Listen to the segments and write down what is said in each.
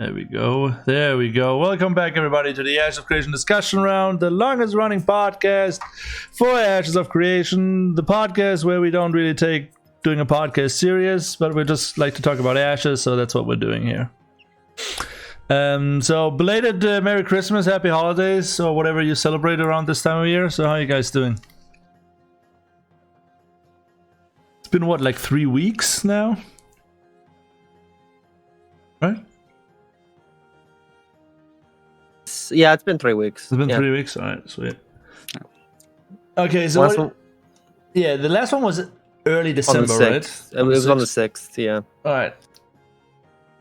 There we go. There we go. Welcome back, everybody, to the Ashes of Creation discussion round, the longest running podcast for Ashes of Creation, the podcast where we don't really take doing a podcast serious, but we just like to talk about Ashes, so that's what we're doing here. So belated Merry Christmas, Happy Holidays, or whatever you celebrate around this time of year. So how are you guys doing? It's been what, like 3 weeks now? Right? Yeah, it's been 3 weeks. It's been 3 weeks? Alright, sweet. Okay, so yeah, the last one was early December, right? It was on the 6th, yeah. Alright.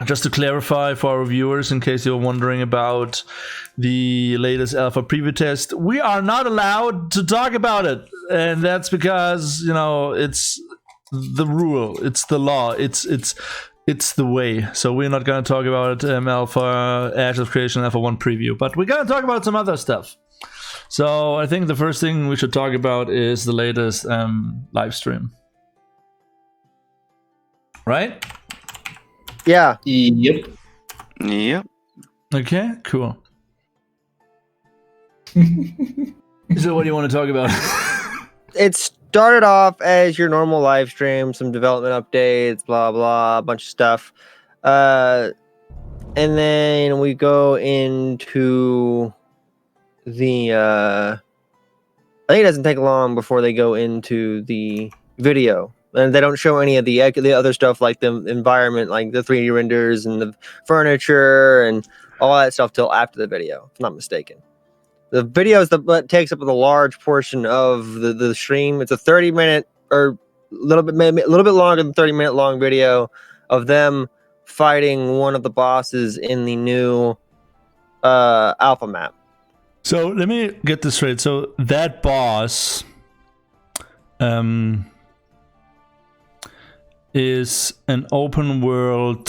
Just to clarify for our viewers, in case you're wondering about the latest alpha preview test, we are not allowed to talk about it. And that's because, you know, it's the rule, it's the law, it's the way. So we're not going to talk about Alpha Ashes of Creation Alpha 1 preview, but we're going to talk about some other stuff. So I think the first thing we should talk about is the latest live stream. Right? Yeah. Yep. Okay, cool. So what do you want to talk about? It started off as your normal live stream, some development updates, blah blah, a bunch of stuff. And then we go into the I think it doesn't take long before they go into the video. And they don't show any of the other stuff, like the environment, like the 3D renders and the furniture and all that stuff, till after the video, if I'm not mistaken. The video is what takes up a large portion of the stream. It's a 30-minute or a little bit longer than 30-minute long video of them fighting one of the bosses in the new alpha map. So let me get this straight. So that boss is an open world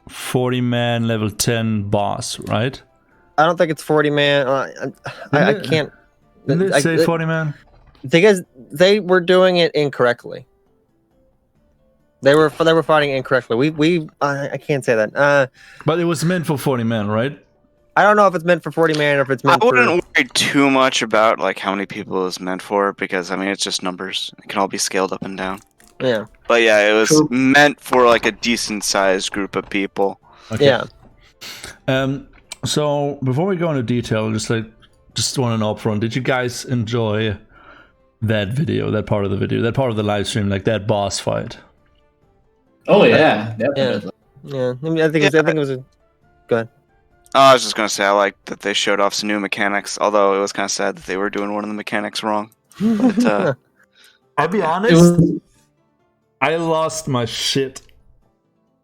40-man level 10 boss, right? I don't think it's 40-man. I can't. Did they say 40-man? Because they were doing it incorrectly. They were fighting incorrectly. I can't say that. But it was meant for 40-man, right? I don't know if it's meant for 40-man or if it's meant I wouldn't worry too much about like how many people it's meant for, because I mean it's just numbers. It can all be scaled up and down. Yeah. But yeah, it was meant for like a decent sized group of people. Okay. Yeah. So before we go into detail, just want to know up front, did you guys enjoy that video, that part of the video, that part of the live stream, like that boss fight? Oh yeah, definitely. Yeah. I mean, I think it was a. Go ahead. Oh, I was just gonna say I liked that they showed off some new mechanics, although it was kind of sad that they were doing one of the mechanics wrong. But, I'll be honest, I lost my shit.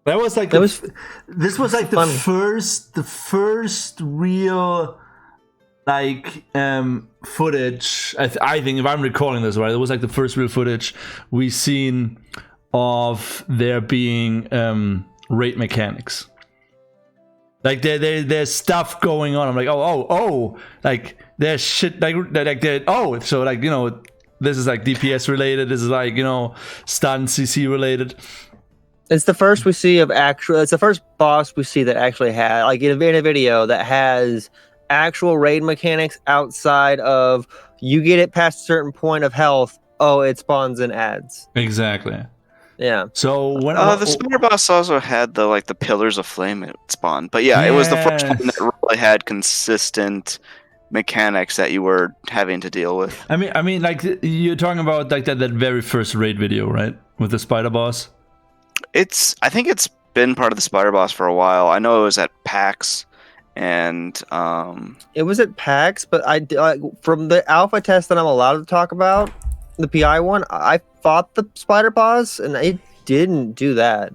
That was like this was like the first real like footage. I think, if I'm recalling this right, it was like the first real footage we seen of there being raid mechanics. Like there's stuff going on. I'm like, oh, like there's shit like so like, you know, this is like DPS related. This is like, you know, stun CC related. It's the first we see of actual. It's the first boss we see that actually had, like, in a video that has actual raid mechanics outside of you get it past a certain point of health. Oh, it spawns in ads. Exactly. Yeah. So when the spider boss also had the pillars of flame it spawned, but yeah, it was the first one that really had consistent mechanics that you were having to deal with. I mean, like you're talking about like that very first raid video, right, with the spider boss. I think it's been part of the spider boss for a while. I know it was at PAX, and it was at PAX, but from the alpha test that I'm allowed to talk about, the PI one, I fought the spider boss, and it didn't do that.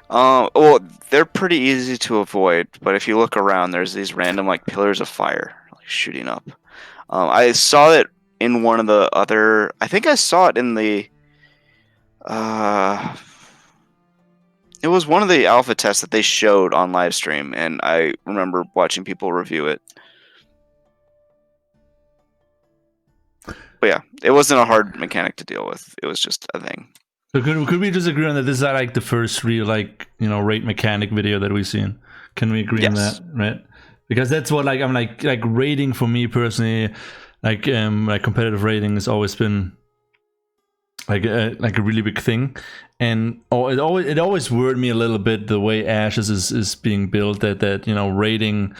Well, they're pretty easy to avoid, but if you look around, there's these random like pillars of fire like shooting up. I saw it in one of the other. I think I saw it in the. It was one of the alpha tests that they showed on live stream, and I remember watching people review it. But yeah, it wasn't a hard mechanic to deal with. It was just a thing. So could we just agree on that this is like the first real, like, you know, raid mechanic video that we've seen? Can we agree on that, right? Because that's what I'm like rating for me personally, like competitive rating has always been like a really big thing, and it always worried me a little bit the way Ashes is being built, that you know, rating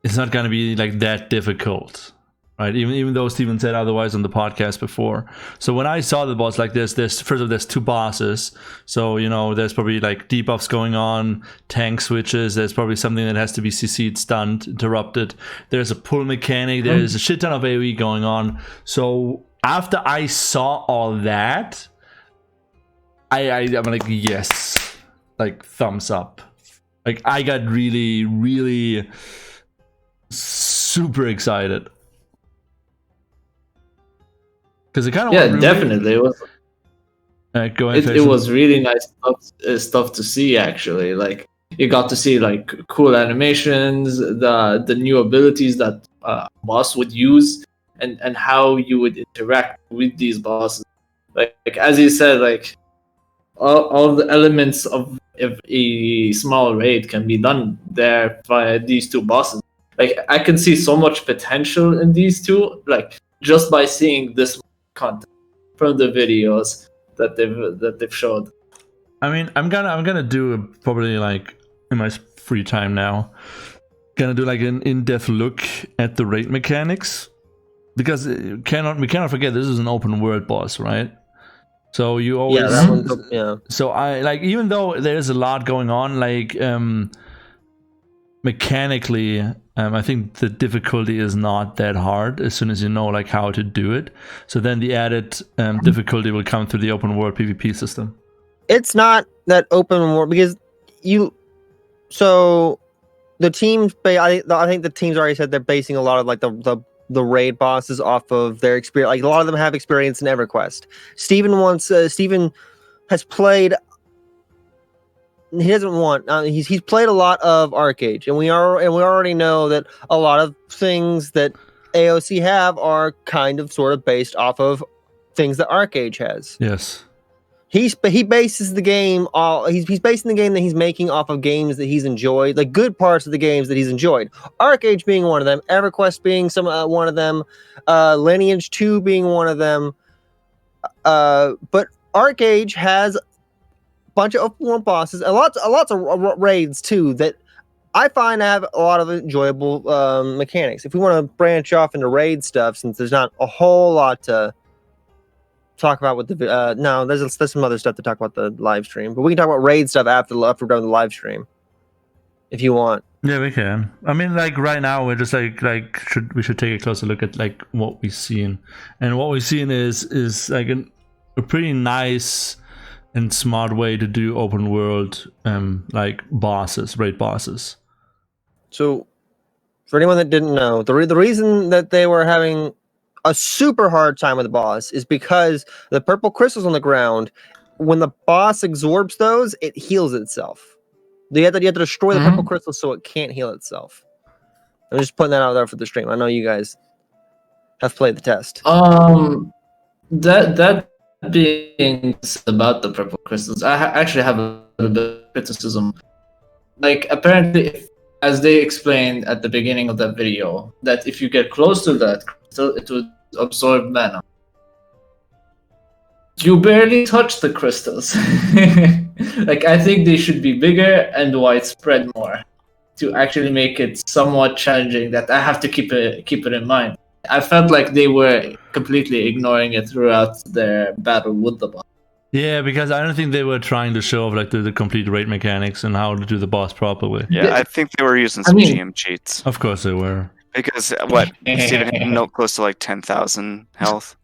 it's not gonna be like that difficult, right? Even though Steven said otherwise on the podcast before. So when I saw the boss like this, there's 2 bosses. So, you know, there's probably like debuffs going on, tank switches. There's probably something that has to be CC'd, stunned, interrupted. There's a pull mechanic. There's a shit ton of AoE going on. So after I saw all that, I'm like, yes, like thumbs up. Like I got really, really super excited. Because it kind of definitely it was. It was really nice stuff to see. Actually, like you got to see like cool animations, the new abilities that boss would use, and how you would interact with these bosses. Like as you said, like all the elements of a small raid can be done there by these 2 bosses. Like I can see so much potential in these 2, like just by seeing this content from the videos that they've showed. I mean, I'm gonna do probably like in my free time now, gonna do like an in-depth look at the raid mechanics, because we cannot forget this is an open world boss, right? So you always So I like, even though there's a lot going on, like mechanically, I think the difficulty is not that hard as soon as you know like how to do it. So then the added difficulty will come through the open world PvP system. It's not that open world because so the teams. I think the teams already said they're basing a lot of like the raid bosses off of their experience. Like a lot of them have experience in EverQuest. Steven has played. He doesn't want. He's played a lot of ArcAge, and we already know that a lot of things that AOC have are kind of sort of based off of things that ArcAge has. Yes. He bases the game he's basing the game that he's making off of games that he's enjoyed, like good parts of the games that he's enjoyed. ArcAge being one of them, EverQuest being one of them, Lineage 2 being one of them. But ArcAge has bunch of open world bosses and lots of raids too that I find have a lot of enjoyable mechanics. If we want to branch off into raid stuff, since there's not a whole lot to talk about with the no, there's some other stuff to talk about the live stream, but we can talk about raid stuff after we're done with the live stream if you want. Yeah, we can. I mean, like right now we're just we should take a closer look at like what we've seen, and what we've seen is like a pretty nice and smart way to do open world like raid bosses. So for anyone that didn't know, the reason that they were having a super hard time with the boss is because the purple crystals on the ground, when the boss absorbs those, it heals itself. You have to destroy the purple crystals so it can't heal itself. I'm just putting that out there for the stream. I know you guys have played the test. That being about the purple crystals, I actually have a little bit of criticism. Like apparently, as they explained at the beginning of that video, that if you get close to that crystal, it would absorb mana. You barely touch the crystals. Like I think they should be bigger and widespread more to actually make it somewhat challenging. That I have to keep it in mind. I felt like they were completely ignoring it throughout their battle with the boss. Yeah, because I don't think they were trying to show off like the complete raid mechanics and how to do the boss properly. Yeah, I think they were using some GM cheats. Of course they were. Because Steven had close to like 10,000 health.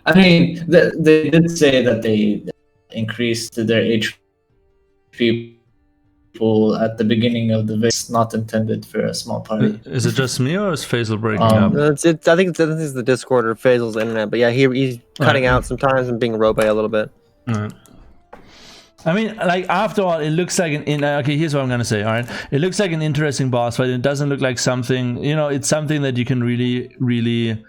I mean, they did say that they increased their HP pool at the beginning of the video. It's not intended for a small party. Is it just me or is Faisal breaking up? I think it's the Discord or Faisal's internet, but yeah, he's cutting out sometimes and being robot a little bit. Right. I mean, like after all, it looks like okay, here's what I'm gonna say. All right, it looks like an interesting boss fight. It doesn't look like something, it's something that you can really, really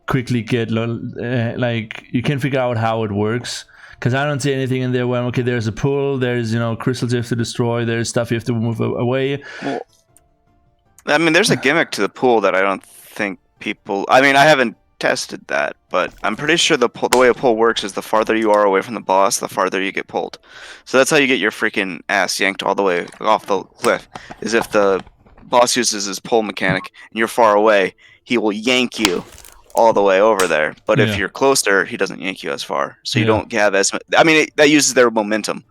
quickly get. Like you can figure out how it works. Because I don't see anything in there where, okay, there's a pull, there's, crystals you have to destroy, there's stuff you have to move away. Well, I mean, there's a gimmick to the pool that I don't think people... I mean, I haven't tested that, but I'm pretty sure the way a pull works is the farther you are away from the boss, the farther you get pulled. So that's how you get your freaking ass yanked all the way off the cliff, is if the boss uses his pull mechanic and you're far away, he will yank you all the way over there. But if you're closer, he doesn't yank you as far. So you don't have as much... I mean, that uses their momentum.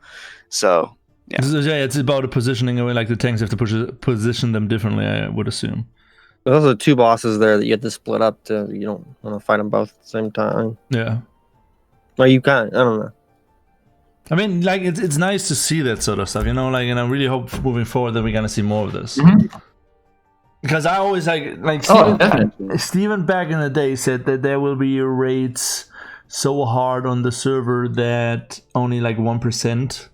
So, yeah. It's about a positioning away, like the tanks have to position them differently, I would assume. There's also 2 bosses there that you have to split up to. You don't want to fight them both at the same time. Yeah. Well, you can't. I don't know. I mean, like, it's nice to see that sort of stuff, and I really hope moving forward that we're gonna see more of this. Because I always like Steven back in the day said that there will be raids so hard on the server that only like 1%.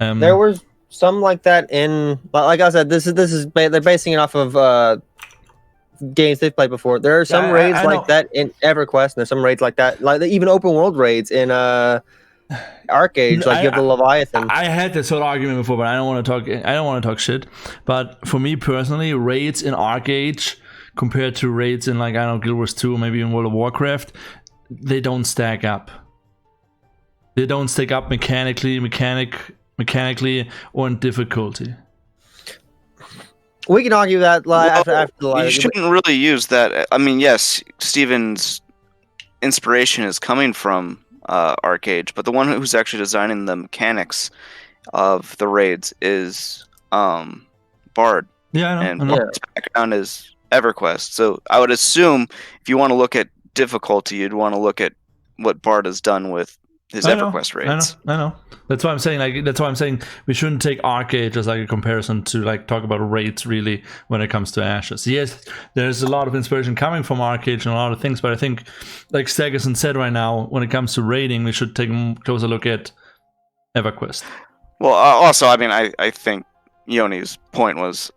There was some like that in, like I said, this is they're basing it off of games they've played before. There are some raids like that in EverQuest, and there's some raids like that, like even open world raids in Arcade, like you have the Leviathan. I had this sort of argument before, but I don't want to talk shit. But for me personally, raids in Arcade compared to raids in, like, I don't know, Guild Wars 2 or maybe in World of Warcraft, they don't stack up. They don't stack up mechanically or in difficulty. We can argue that after the live. You shouldn't really use that. I mean, yes, Steven's inspiration is coming from Arcade, but the one who's actually designing the mechanics of the raids is Bard. Yeah, I know. And Bard's background is EverQuest. So I would assume if you want to look at difficulty, you'd want to look at what Bard has done with his EverQuest raids. I know. That's why I'm saying we shouldn't take Arcade as like a comparison to like talk about raids really when it comes to Ashes. Yes, there's a lot of inspiration coming from Arcade and a lot of things, but I think, like Stegerson said right now, when it comes to raiding, we should take a closer look at EverQuest. Well, also, I mean, I think Yoni's point was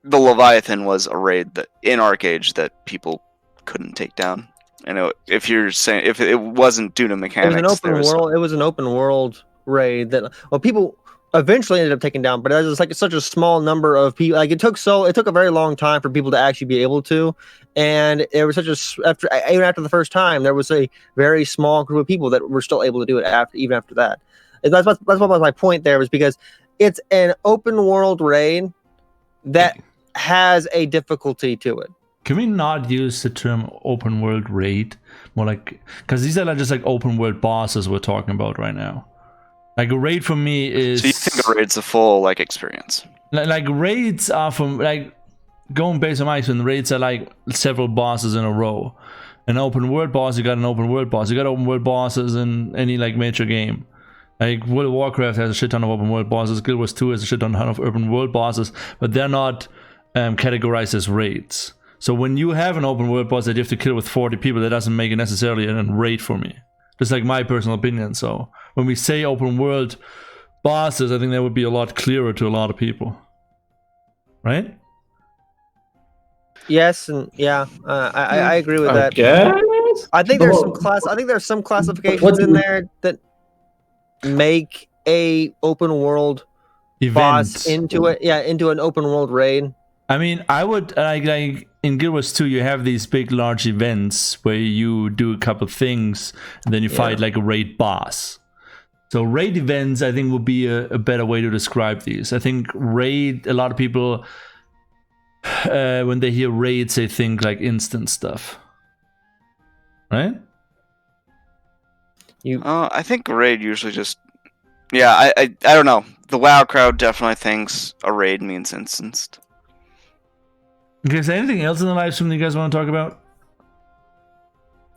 the Leviathan was a raid that in Arcade that people couldn't take down. And if you're saying if it wasn't due to mechanics, it was an open world raid that people eventually ended up taking down, but it was like such a small number of people. Like it took a very long time for people to actually be able to, and it was such even after the first time, there was a very small group of people that were still able to do it even after that. And that's what was my point there, was because it's an open world raid that has a difficulty to it. Can we not use the term open world raid? More like, because these are just like open world bosses we're talking about right now. Like a raid for me is... So you think a raid's a full like experience? Like raids are from, like, going based on my experience, raids are like several bosses in a row. An open world boss, you got an open world boss. You got open world bosses in any like major game. Like World of Warcraft has a shit ton of open world bosses. Guild Wars 2 has a shit ton of open world bosses, but they're not categorized as raids. So when you have an open world boss that you have to kill with 40 people, that doesn't make it necessarily a raid for me. Just like my personal opinion. So when we say open world bosses, I think that would be a lot clearer to a lot of people. Right? Yes, and yeah, I agree with that. I think there's some classifications in there that make a open world boss into an open world raid. I mean, I would like in Guild Wars 2, you have these big, large events where you do a couple things and then you fight like a raid boss. So raid events, I think, would be a better way to describe these. I think raid, a lot of people, when they hear raids, they think like instant stuff, right? I think raid usually just, I don't know. The WoW crowd definitely thinks a raid means instanced. Okay, is there anything else in the live stream that you guys want to talk about?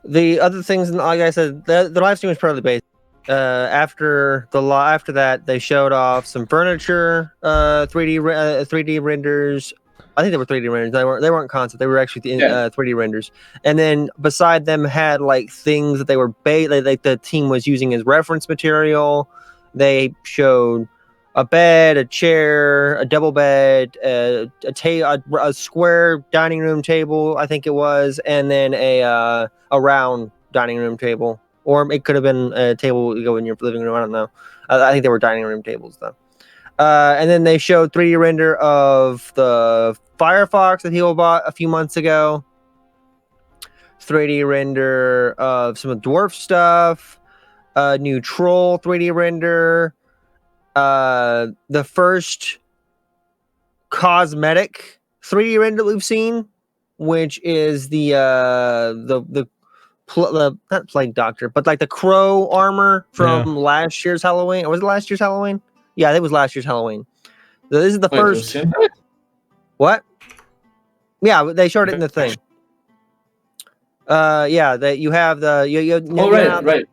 The other things, like I said, the live stream was probably based. After that, they showed off some furniture, 3D renders. I think they were 3D renders. They weren't concept. They were actually 3D renders. And then beside them had like things that they were like the team was using as reference material. They showed a bed, a chair, a double bed, a square dining room table, I think it was, and then a round dining room table or it could have been a table you go in your living room. I don't know. I think they were dining room tables though. And then they showed 3D render of the Firefox that Hilo bought a few months ago. 3D render of some of the dwarf stuff. New troll 3D render. The first cosmetic 3D render we've seen, which is the not Plague Doctor, but like the crow armor from last year's Halloween. Or was it last year's Halloween? Yeah, I think it was last year's Halloween. So this is the first. What? Yeah, they showed it in the thing. Yeah, that you have the right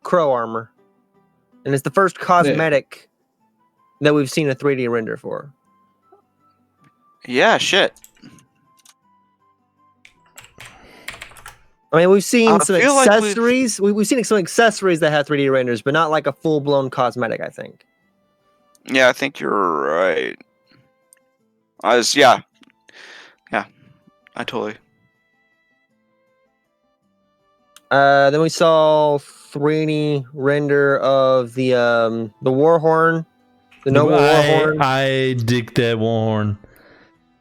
crow armor, and it's the first cosmetic that we've seen a 3D render for. Yeah, shit. I mean, we've seen some accessories. We've seen some accessories that have 3D renders, but not like a full-blown cosmetic, I think. Yeah, I think you're right. I totally. Then we saw 3D render of the Warhorn, the Noble Warhorn. I dig that Warhorn.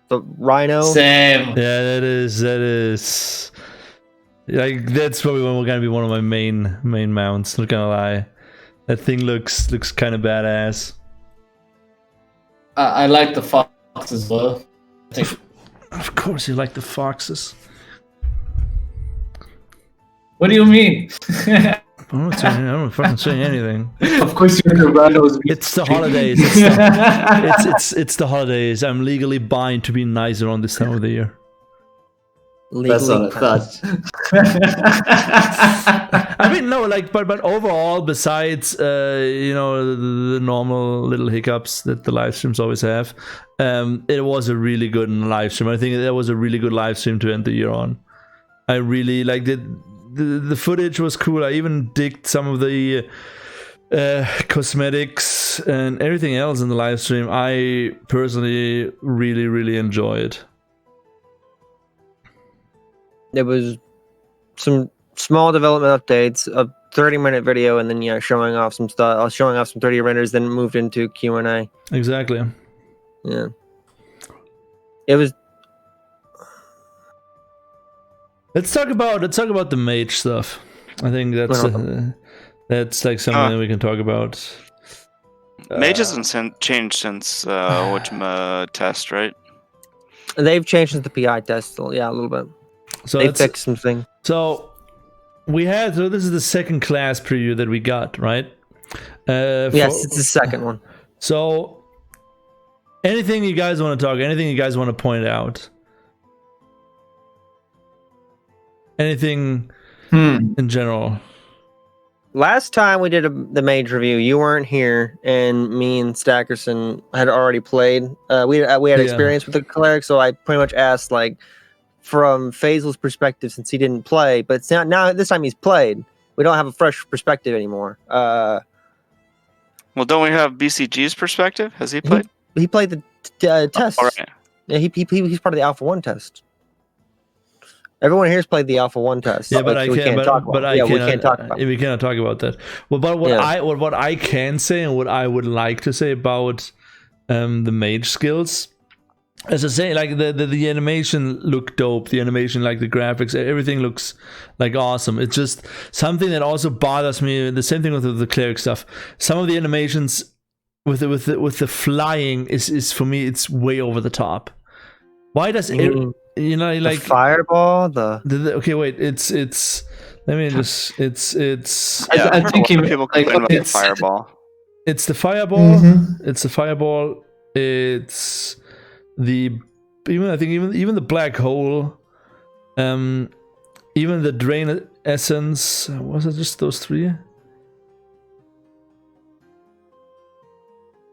The Rhino. Same. Yeah, that is. Like that's probably gonna be one of my main mounts. Not gonna lie, that thing looks kind of badass. I like the fox as well. I think. Of course, you like the foxes. What do you mean? I'm not fucking saying anything. Of course, you're the rhinos. It's the holidays. It's the holidays. I'm legally bound to be nicer on this time of the year. That's what I thought. I mean, no, like, but overall, besides the normal little hiccups that the live streams always have, it was a really good live stream. I think that was a really good live stream to end the year on. I really liked it. The footage was cool. I even digged some of the cosmetics and everything else in the live stream. I personally really enjoyed. There was some small development updates, a 30-minute video, and then showing off some stuff, showing off some 3D renders. Then moved into Q&A. Exactly. Yeah. It was. Let's talk about the Mage stuff. I think that's like something that we can talk about. Mage hasn't changed since test, right? They've changed since the PI test, a little bit. So they fixed some things. So this is the second class preview that we got, right? Yes, it's the second one. So anything you guys want to talk? Anything you guys want to point out? Anything in general? Last time we did the Mage review, you weren't here, and me and Stackerson had already played. We had experience with the cleric, so I pretty much asked from Faisal's perspective, since he didn't play, but it's now this time he's played. We don't have a fresh perspective anymore. Well, don't we have BCG's perspective? Has he played? He played the test. All right. Yeah, he's part of the Alpha 1 test. Everyone here's played the Alpha 1 test. Yeah, but we can't talk about. We cannot talk about that. Well, but what I can say and what I would like to say about the Mage skills, as I say, like the animation looked dope. The animation, like the graphics, everything looks like awesome. It's just something that also bothers me. The same thing with the cleric stuff. Some of the animations with the flying is for me, it's way over the top. Why does it? The fireball. Okay, wait. It's. Let me just. It's. Yeah, I think people complain about the fireball. It's the fireball. Mm-hmm. It's the fireball. It's the even the black hole. Even the drain essence. Was it just those three?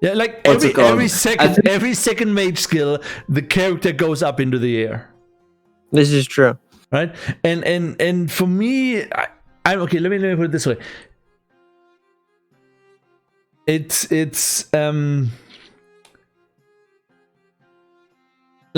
Yeah, like every second mage skill, the character goes up into the air. This is true, right? And for me, I'm okay. Let me put it this way. It's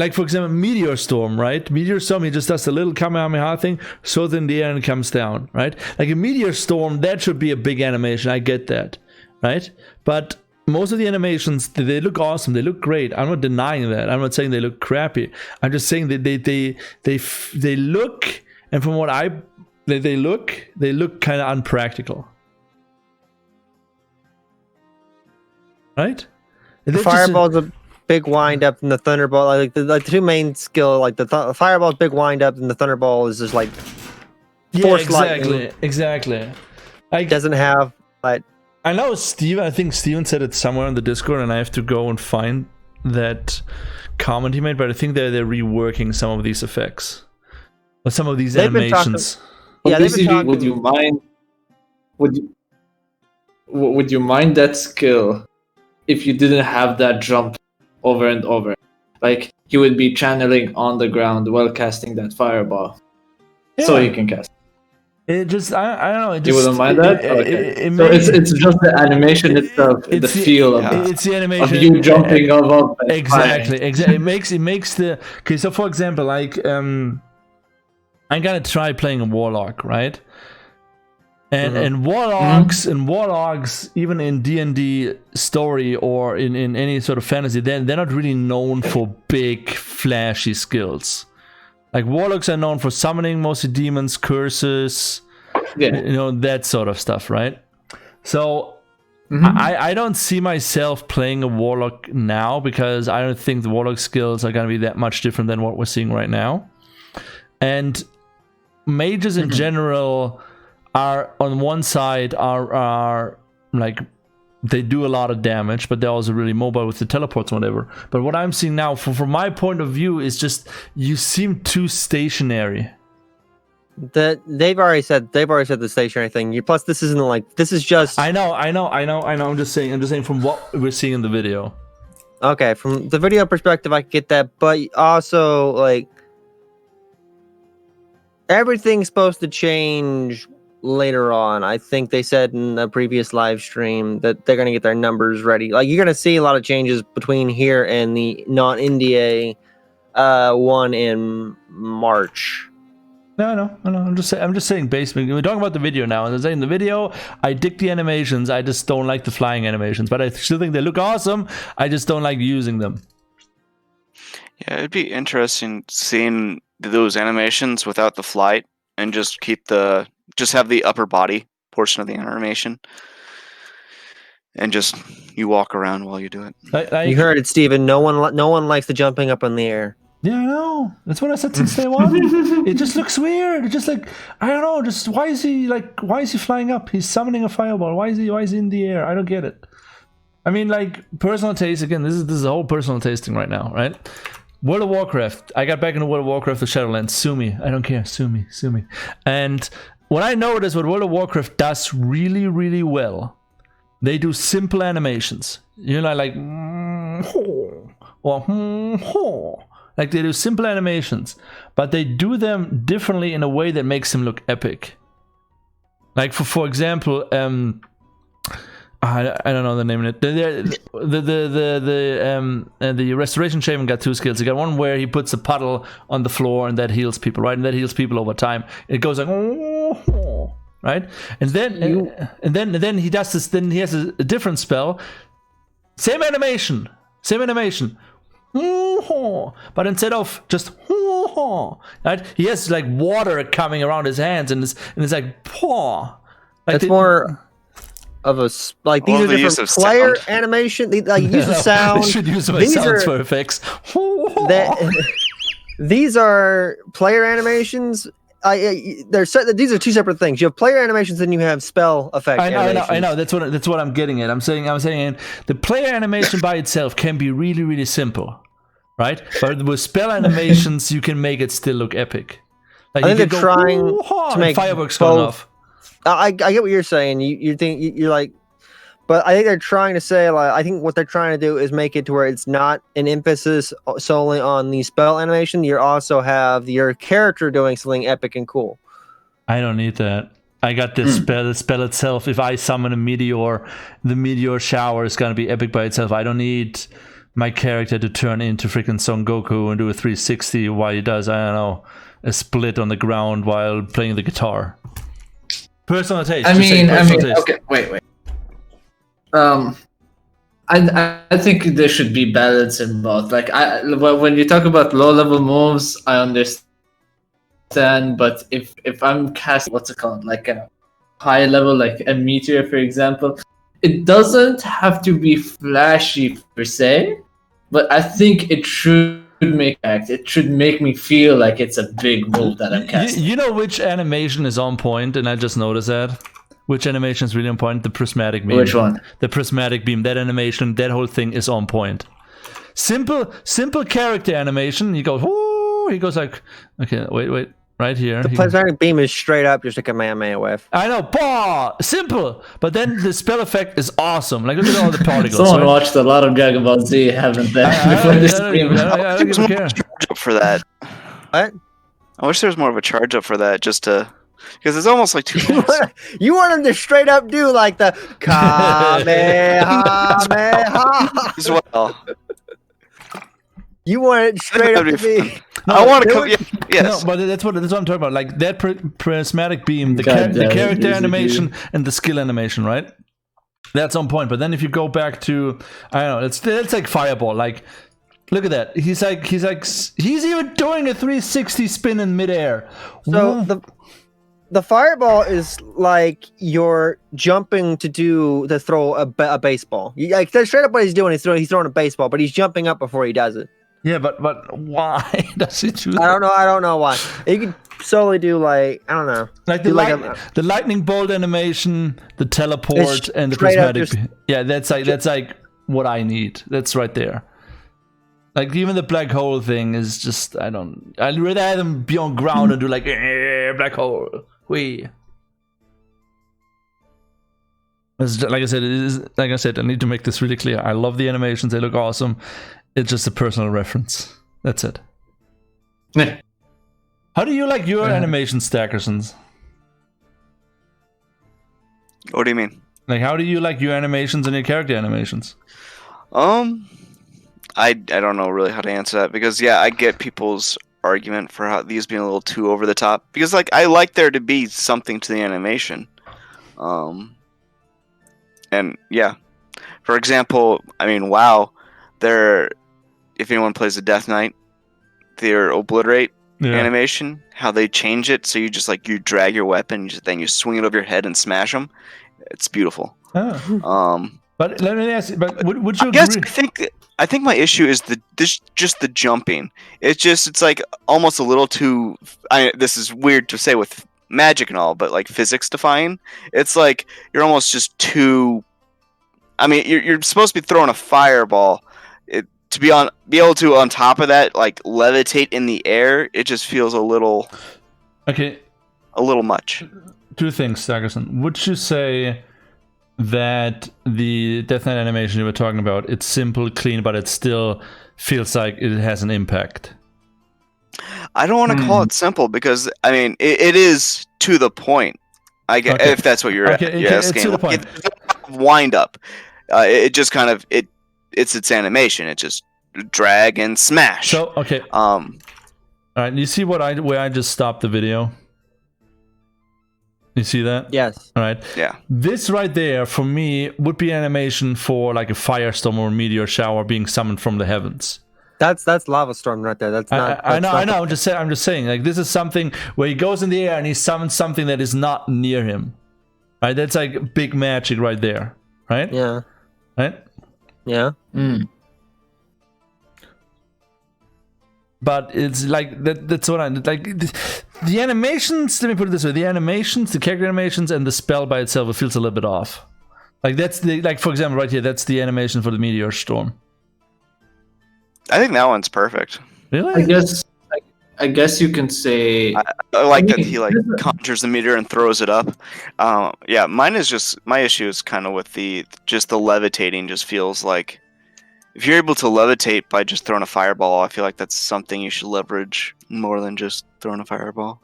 like for example, Meteor Storm, right? Meteor Storm, he just does a little Kamehameha thing, throws in the air and comes down, right? Like a Meteor Storm, that should be a big animation. I get that, right? But most of the animations, they look awesome. They look great. I'm not denying that. I'm not saying they look crappy. I'm just saying that they look, and from what they look kind of unpractical, right? The Fireball's a big wind up, and the Thunderbolt, like the two main skill, like the Fireball's big wind up, and the Thunderball is just like force lightning. Exactly. Doesn't have like. I know Steven. I think Steven said it somewhere on the Discord, and I have to go and find that comment he made. But I think they're reworking some of these effects or some of these animations. Would you mind? Would you mind that skill if you didn't have that jump over and over? Like you would be channeling on the ground while casting that fireball, so you can cast. It just, I don't know. It just, you wouldn't mind that? It's just the animation itself, the feel of it. It's the animation of you jumping up. Exactly. It makes the. Okay, so for example, like I'm gonna try playing a Warlock, right? And Warlocks, even in D&D story or in any sort of fantasy, they're not really known for big flashy skills. Like Warlocks are known for summoning mostly demons, curses, that sort of stuff, right? So I don't see myself playing a Warlock now because I don't think the Warlock skills are going to be that much different than what we're seeing right now. And mages in general are on one side are like they do a lot of damage, but they're also really mobile with the teleports and whatever. But what I'm seeing now, from my point of view, is just you seem too stationary. That they've already said the stationary thing. Plus, this isn't like this is just. I know. I'm just saying from what we're seeing in the video. Okay, from the video perspective, I get that, but also like everything's supposed to change later on. I think they said in a previous live stream that they're going to get their numbers ready. Like you're going to see a lot of changes between here and the non-NDA one in March. No. I'm just saying basically we're talking about the video now. And I'm saying the video, I dig the animations. I just don't like the flying animations, but I still think they look awesome. I just don't like using them. Yeah, it'd be interesting seeing those animations without the flight and just have the upper body portion of the animation, and just you walk around while you do it. You heard it, Steven. No one likes the jumping up in the air. Yeah, I know. That's what I said since day one. It just looks weird. It's just like I don't know. Just why is he flying up? He's summoning a fireball. Why is he in the air? I don't get it. I mean, like personal taste again. This is a whole personal tasting right now, right? World of Warcraft. I got back into World of Warcraft with Shadowlands. Sue me. I don't care. Sue me. And what I noticed what World of Warcraft does really, really well, they do simple animations. You know, like or like they do simple animations, but they do them differently in a way that makes them look epic. Like for example, I don't know the name of it. The Restoration Shaman got two skills. He got one where he puts a puddle on the floor and that heals people, right? And that heals people over time. It goes like, right? And then he does this. Then he has a different spell. Same animation. But instead of just right, he has like water coming around his hands and it's like paw. Like it's more of a like these are different player animation. They like use the sound. They should use my sounds for effects. These are player animations. These are two separate things. You have player animations, then you have spell effect. I know. That's what I'm getting at. I'm saying the player animation by itself can be really, really simple, right? But with spell animations, you can make it still look epic. Like I think they're trying to make fireworks going off. I get what you're saying. You think you're like, but I think they're trying to say like I think what they're trying to do is make it to where it's not an emphasis solely on the spell animation. You also have your character doing something epic and cool. I don't need that. I got this spell. The spell itself. If I summon a meteor, the meteor shower is gonna be epic by itself. I don't need my character to turn into freaking Son Goku and do a 360 while he does, I don't know, a split on the ground while playing the guitar. Personal taste. I mean, okay, wait. I think there should be balance in both. Like, when you talk about low-level moves, I understand. But if I'm casting, what's it called, like a high level, like a meteor, for example, it doesn't have to be flashy per se, but I think it should it should make me feel like it's a big move that I'm casting. You know which animation is on point, and I just noticed that. Which animation is really on point? The prismatic beam. Which one? The prismatic beam. That animation, that whole thing is on point. Simple character animation. He goes, whoo! He goes like, okay, wait, right here. The prismatic beam is straight up just like a Kamehameha wave. I know, simple. But then the spell effect is awesome. Like, look at all the particles. Someone watched a lot of Dragon Ball Z, haven't they? I don't care. Charge up for that. What? I wish there was more of a charge up for that, just to, because it's almost like too fast. You want him to straight up do like the Kamehameha as well. You want it straight up to be. No, I want to come. Yes. No, but that's what I'm talking about. Like that prismatic beam, the character animation and the skill animation, right? That's on point. But then if you go back to, I don't know, it's like Fireball. Like, look at that. He's even doing a 360 spin in midair. So the Fireball is like you're jumping to throw a baseball. Like that's straight up what he's doing. He's throwing a baseball, but he's jumping up before he does it. Yeah, but why does he do that? I don't know why. You could solely do like, I don't know. Like the lightning bolt animation, the teleport, and the prismatic. Yeah, that's like what I need. That's right there. Like even the black hole thing is just, I'd rather have them be on ground and do like black hole. Like I said, I need to make this really clear. I love the animations; they look awesome. It's just a personal reference. That's it. How do you like your animations, Stackersons? What do you mean? Like, how do you like your animations and your character animations? I don't know really how to answer that, because I get people's argument for how these being a little too over the top, because like I like there to be something to the animation. And yeah, for example, I mean, WoW, if anyone plays the Death Knight, their obliterate animation, how they change it so you just like you drag your weapon, then you swing it over your head and smash them. It's beautiful. But let me ask you, but would you agree? I think my issue is just the jumping. It's like almost a little too. This is weird to say with magic and all, but like physics defying. It's like you're almost just too. I mean, you're supposed to be throwing a fireball. To be able to on top of that, like levitate in the air, it just feels a little much. Two things, Stackerson. Would you say that the Death Knight animation you were talking about, it's simple, clean, but it still feels like it has an impact? I don't want to call it simple, because I mean it is to the point. If that's what you're asking. It's to the point. Wind up. It just kind of it's its animation. It just drag and smash. So all right. You see where I just stopped the video? You see that? Yes. All right. Yeah. This right there for me would be animation for like a firestorm or a meteor shower being summoned from the heavens. That's lava storm right there. That's not. I know. I'm just saying. Like this is something where he goes in the air and he summons something that is not near him. Right. That's like big magic right there. Right. Yeah. Right. Yeah. But it's like that's what I like. The animations. Let me put it this way: the animations, the character animations, and the spell by itself, it feels a little bit off. Like that's for example, right here, that's the animation for the meteor storm. I think that one's perfect. Really? I guess you can say. I like that he like conjures the meteor and throws it up. Yeah, my issue is kind of with the levitating. Just feels like if you're able to levitate by just throwing a fireball, I feel like that's something you should leverage more than just throwing a fireball.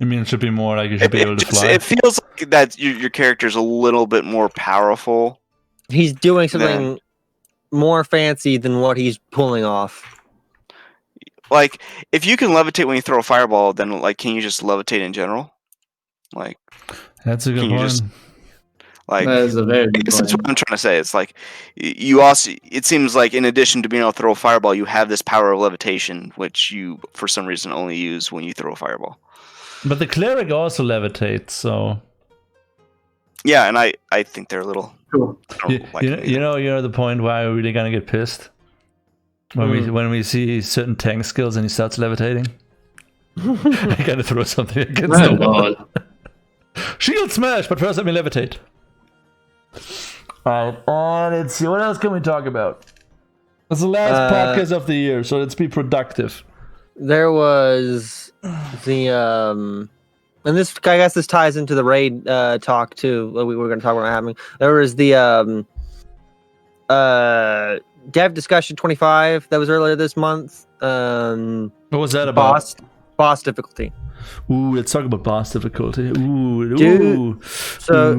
I mean, it should be more like you should be able to fly. It feels like that your character's a little bit more powerful. He's doing something more fancy than what he's pulling off. Like, if you can levitate when you throw a fireball, then like, can you just levitate in general? Like, that's a good can you point. just like? That is a very good This is point. what I'm trying to say. It's like you also. It seems like in addition to being able to throw a fireball, you have this power of levitation, which you for some reason only use when you throw a fireball. But the cleric also levitates, so Yeah, and I think they're a little. Cool. You know the point why we're really gonna get pissed when we see certain tank skills and he starts levitating. I gotta throw something against My the wall. God. Shield smash, but first let me levitate. Alright, let's see, what else can we talk about? It's the last podcast of the year, so let's be productive. There was the and this, I guess this ties into the raid talk too. We were going to talk about having. There was the dev discussion 25 that was earlier this month. What was that about? Boss difficulty. Ooh, let's talk about boss difficulty. Ooh, Dude, so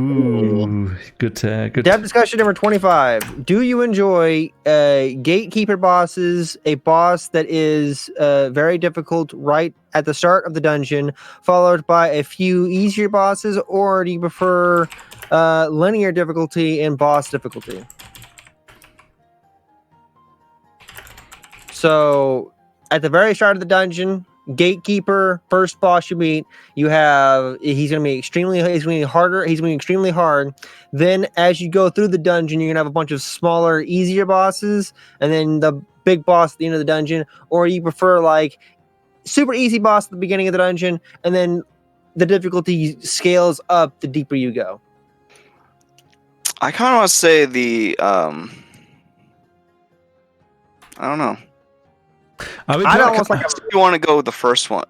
good tag. Good. Dev discussion number 25. Do you enjoy Gatekeeper Bosses, a boss that is very difficult right at the start of the dungeon, followed by a few easier bosses, or do you prefer linear difficulty and boss difficulty? So, at the very start of the dungeon, Gatekeeper, first boss you meet, he's gonna be extremely hard. Then as you go through the dungeon, you're gonna have a bunch of smaller, easier bosses, and then the big boss at the end of the dungeon. Or you prefer like super easy boss at the beginning of the dungeon, and then the difficulty scales up the deeper you go. I kind of want to say the I don't know. I almost like You want to go with the first one.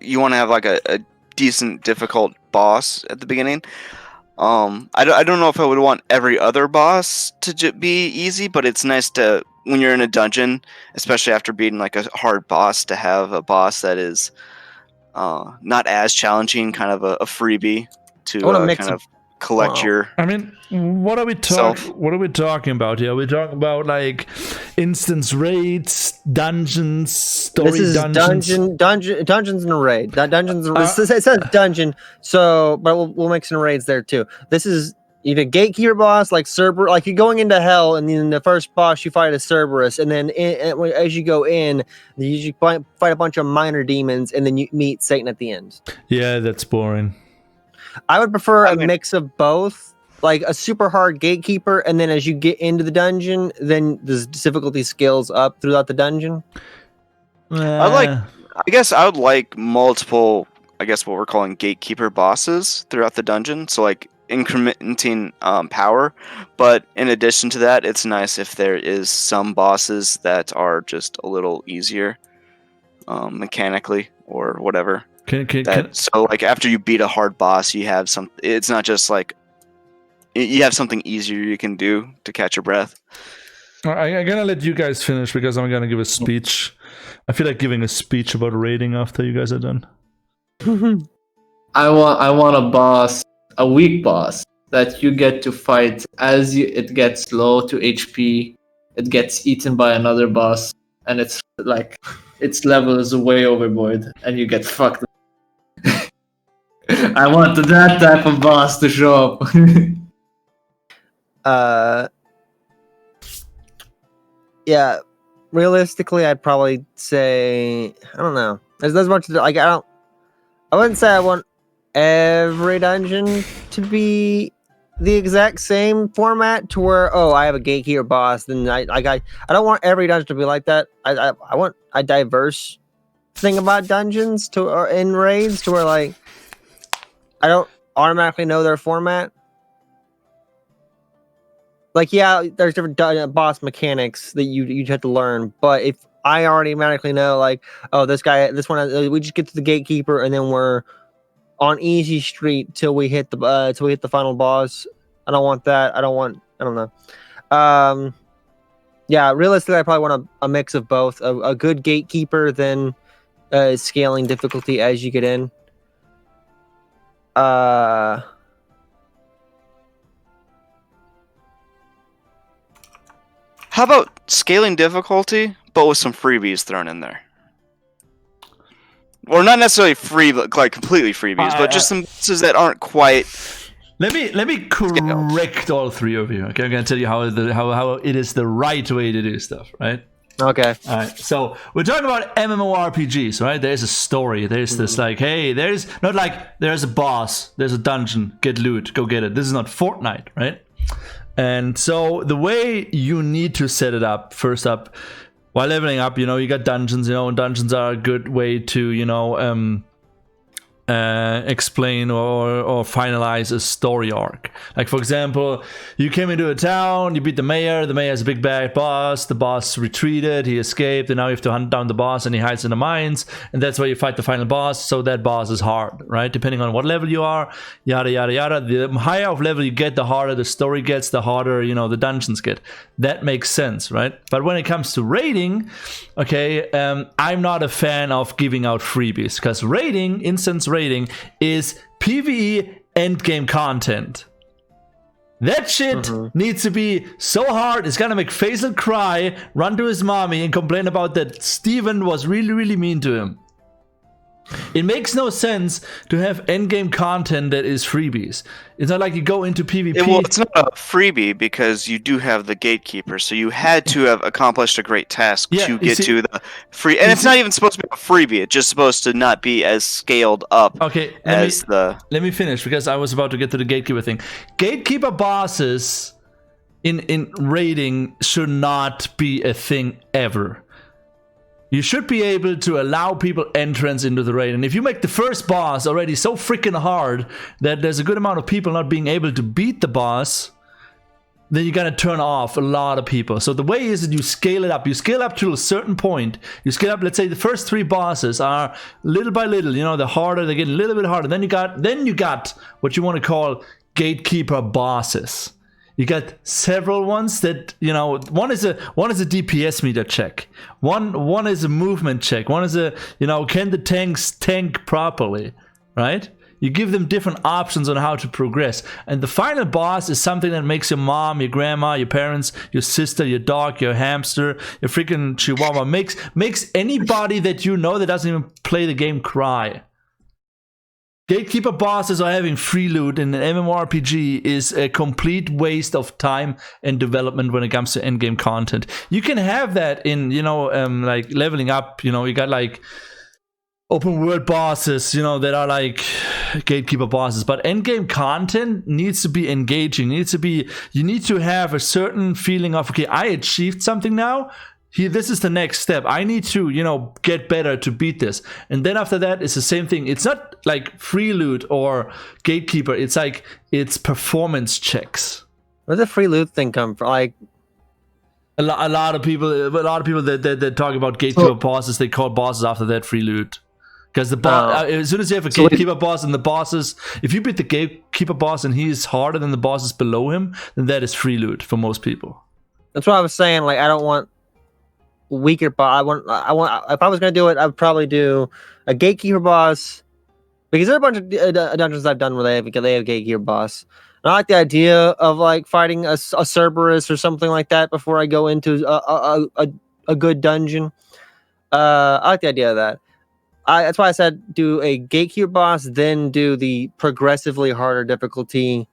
You want to have like a decent, difficult boss at the beginning. I don't know if I would want every other boss to be easy, but it's nice to, when you're in a dungeon, especially after beating like a hard boss, to have a boss that is not as challenging, kind of a freebie to kind of collect your. I mean, what are we talking about here? We're talking about like instance raids, dungeons, story dungeons. Dungeons and a raid. Dungeons. It says dungeon, so but we'll mix in raids there too. This is either Gatekeeper boss like Cerberus, like you're going into hell, and then the first boss you fight is Cerberus, and then as you go in, you usually fight a bunch of minor demons, and then you meet Satan at the end. Yeah, that's boring. I would prefer a mix of both, like a super hard Gatekeeper, and then as you get into the dungeon, then the difficulty scales up throughout the dungeon. I guess I would like multiple, I guess what we're calling Gatekeeper bosses throughout the dungeon, so like incrementing power. But in addition to that, it's nice if there is some bosses that are just a little easier mechanically or whatever. So like after you beat a hard boss, you have some. It's not just like you have something easier you can do to catch your breath. I'm gonna let you guys finish because I'm gonna give a speech. I feel like giving a speech about raiding after you guys are done. I want a weak boss that you get to fight as it gets low to HP. It gets eaten by another boss, and it's like its level is way overboard, and you get fucked. I want that type of boss to show up. Yeah, realistically, I'd probably say I don't know. There's much like I wouldn't say I want every dungeon to be the exact same format to where I have a Gatekeeper boss. Then I don't want every dungeon to be like that. I want a diverse thing about dungeons or in raids to where like I don't automatically know their format. Like, yeah, there's different boss mechanics that you have to learn, but if I already automatically know, like, this one, we just get to the Gatekeeper and then we're on easy street till we hit the final boss. I don't want that. I don't know. Yeah, realistically, I probably want a mix of both. A good Gatekeeper, then scaling difficulty as you get in. How about scaling difficulty, but with some freebies thrown in there? Or not necessarily free, like completely freebies, but just some bosses that aren't quite. Let me correct all three of you. Okay, I'm gonna tell you how it is the right way to do stuff, right? Okay. All right. So we're talking about MMORPGs, right? There's a story. There's this like, hey, there's not like there's a boss, there's a dungeon, get loot, go get it. This is not Fortnite, right? And so the way you need to set it up, first up, while leveling up, you got dungeons. And dungeons are a good way to explain or finalize a story arc. Like, for example, you came into a town, you beat the mayor has a big bad boss, the boss retreated, he escaped, and now you have to hunt down the boss, and he hides in the mines, and that's where you fight the final boss. So that boss is hard, right? Depending on what level you are, yada yada yada. The higher of level you get, the harder the story gets, the harder the dungeons get. That makes sense, right? But when it comes to raiding, okay, I'm not a fan of giving out freebies, because instance raiding is PvE endgame content. That shit needs to be so hard, it's gonna make Faisal cry, run to his mommy, and complain about that Steven was really, really mean to him. It makes no sense to have endgame content that is freebies. It's not like you go into PvP. Well, it's not a freebie because you do have the Gatekeeper, so you had to have accomplished a great task to get to the free. And it's not even supposed to be a freebie. It's just supposed to not be as scaled up. Okay, let me finish, because I was about to get to the Gatekeeper thing. Gatekeeper bosses in raiding should not be a thing ever. You should be able to allow people entrance into the raid. And if you make the first boss already so freaking hard that there's a good amount of people not being able to beat the boss, then you're going to turn off a lot of people. So the way is that you scale it up. You scale up to a certain point. You scale up, let's say the first 3 bosses are little by little, the harder, they get a little bit harder. Then you got what you want to call Gatekeeper bosses. You got several ones that one is a DPS meter check. One is a movement check. One is a can the tanks tank properly, right? You give them different options on how to progress. And the final boss is something that makes your mom, your grandma, your parents, your sister, your dog, your hamster, your freaking chihuahua makes anybody that that doesn't even play the game cry. Gatekeeper bosses are having free loot in an MMORPG is a complete waste of time and development when it comes to endgame content. You can have that in, like leveling up, you got like open world bosses, that are like Gatekeeper bosses, but endgame content needs to be engaging. You need to have a certain feeling of, okay, I achieved something now. This is the next step. I need to, get better to beat this. And then after that, it's the same thing. It's not like free loot or Gatekeeper. It's like, it's performance checks. Where's the free loot thing come from? Like, a lot of people that talk about Gatekeeper bosses, they call bosses after that free loot. Because the boss, as soon as you have a Gatekeeper boss and the bosses, if you beat the Gatekeeper boss and he's harder than the bosses below him, then that is free loot for most people. That's what I was saying. Like, I don't want weaker boss. I want. If I was gonna do it, I would probably do a Gatekeeper boss, because there are a bunch of dungeons I've done where they have Gatekeeper boss. And I like the idea of like fighting a Cerberus or something like that before I go into a good dungeon. I like the idea of that. That's why I said do a Gatekeeper boss, then do the progressively harder difficulty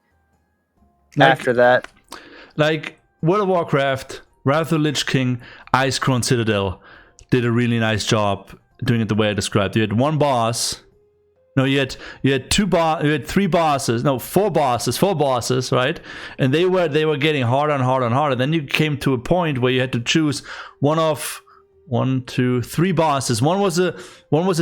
after that. Like World of Warcraft, Wrath of the Lich King, Icecrown Citadel did a really nice job doing it the way I described. You had one boss. No, you had four bosses, right? And they were getting harder and harder and harder. Then you came to a point where you had to choose one of 3 bosses. One was a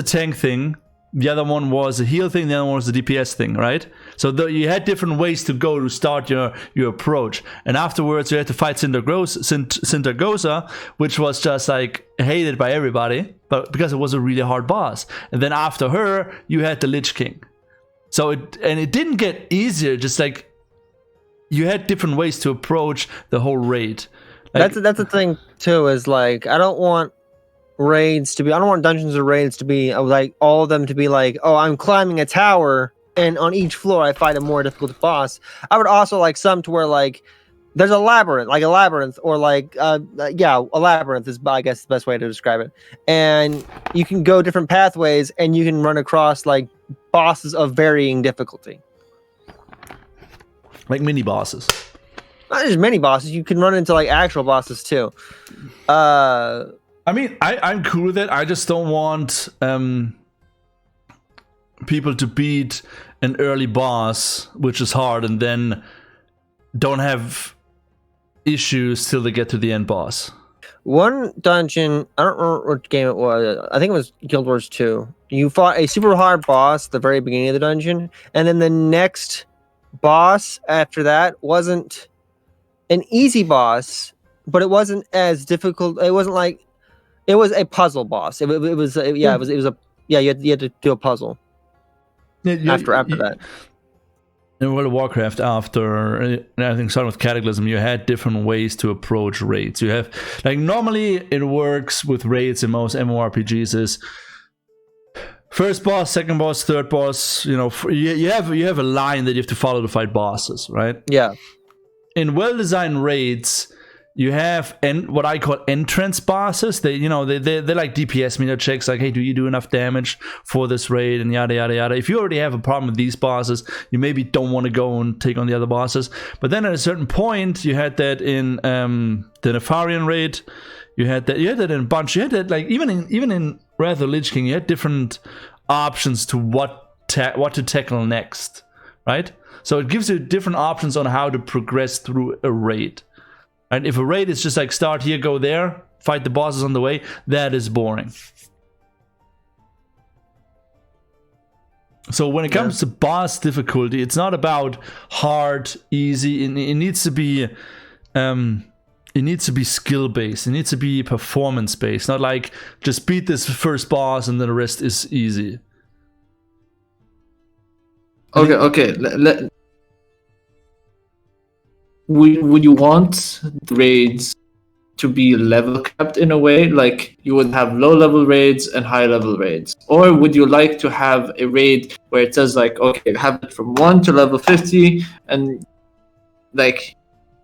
tank thing. The other one was a heal thing. The other one was a DPS thing, right? So you had different ways to go to start your approach. And afterwards, you had to fight Sintergosa, which was just like hated by everybody, but because it was a really hard boss. And then after her, you had the Lich King. So it didn't get easier. Just like you had different ways to approach the whole raid. Like, that's the thing too. Is like I don't want dungeons or raids to be like all of them to be like, oh, I'm climbing a tower and on each floor I fight a more difficult boss. I would also like some to where like there's a labyrinth, or like a labyrinth is, I guess, the best way to describe it. And you can go different pathways, and you can run across like bosses of varying difficulty, like mini bosses. Not just mini bosses. You can run into like actual bosses too. I mean, I'm cool with it. I just don't want people to beat an early boss, which is hard, and then don't have issues till they get to the end boss. One dungeon, I don't remember what game it was. I think it was Guild Wars 2. You fought a super hard boss at the very beginning of the dungeon, and then the next boss after that wasn't an easy boss, but it wasn't as difficult. It wasn't like, it was a puzzle boss. It was you had to do a puzzle. After that. In World of Warcraft, after I think starting with Cataclysm, you had different ways to approach raids. You have, like, normally it works with raids in most MMORPGs is first boss, second boss, third boss. You know, you have a line that you have to follow to fight bosses, right? Yeah. In well-designed raids, you have what I call entrance bosses. They're like DPS meter checks, like, hey, do you do enough damage for this raid, and yada yada yada. If you already have a problem with these bosses, you maybe don't want to go and take on the other bosses. But then at a certain point, you had that in the Nefarian raid. You had that in a bunch. You had that, like, even in Wrath of the Lich King, you had different options to what to tackle next, right? So it gives you different options on how to progress through a raid. And if a raid is just like start here, go there, fight the bosses on the way, that is boring. So when it comes to boss difficulty, it's not about hard, easy. It needs to be skill based. It needs to be performance based. Not like just beat this first boss and then the rest is easy. Okay. Would you want raids to be level capped in a way, like you would have low level raids and high level raids? Or would you like to have a raid where it says, like, okay, have it from 1 to level 50, and like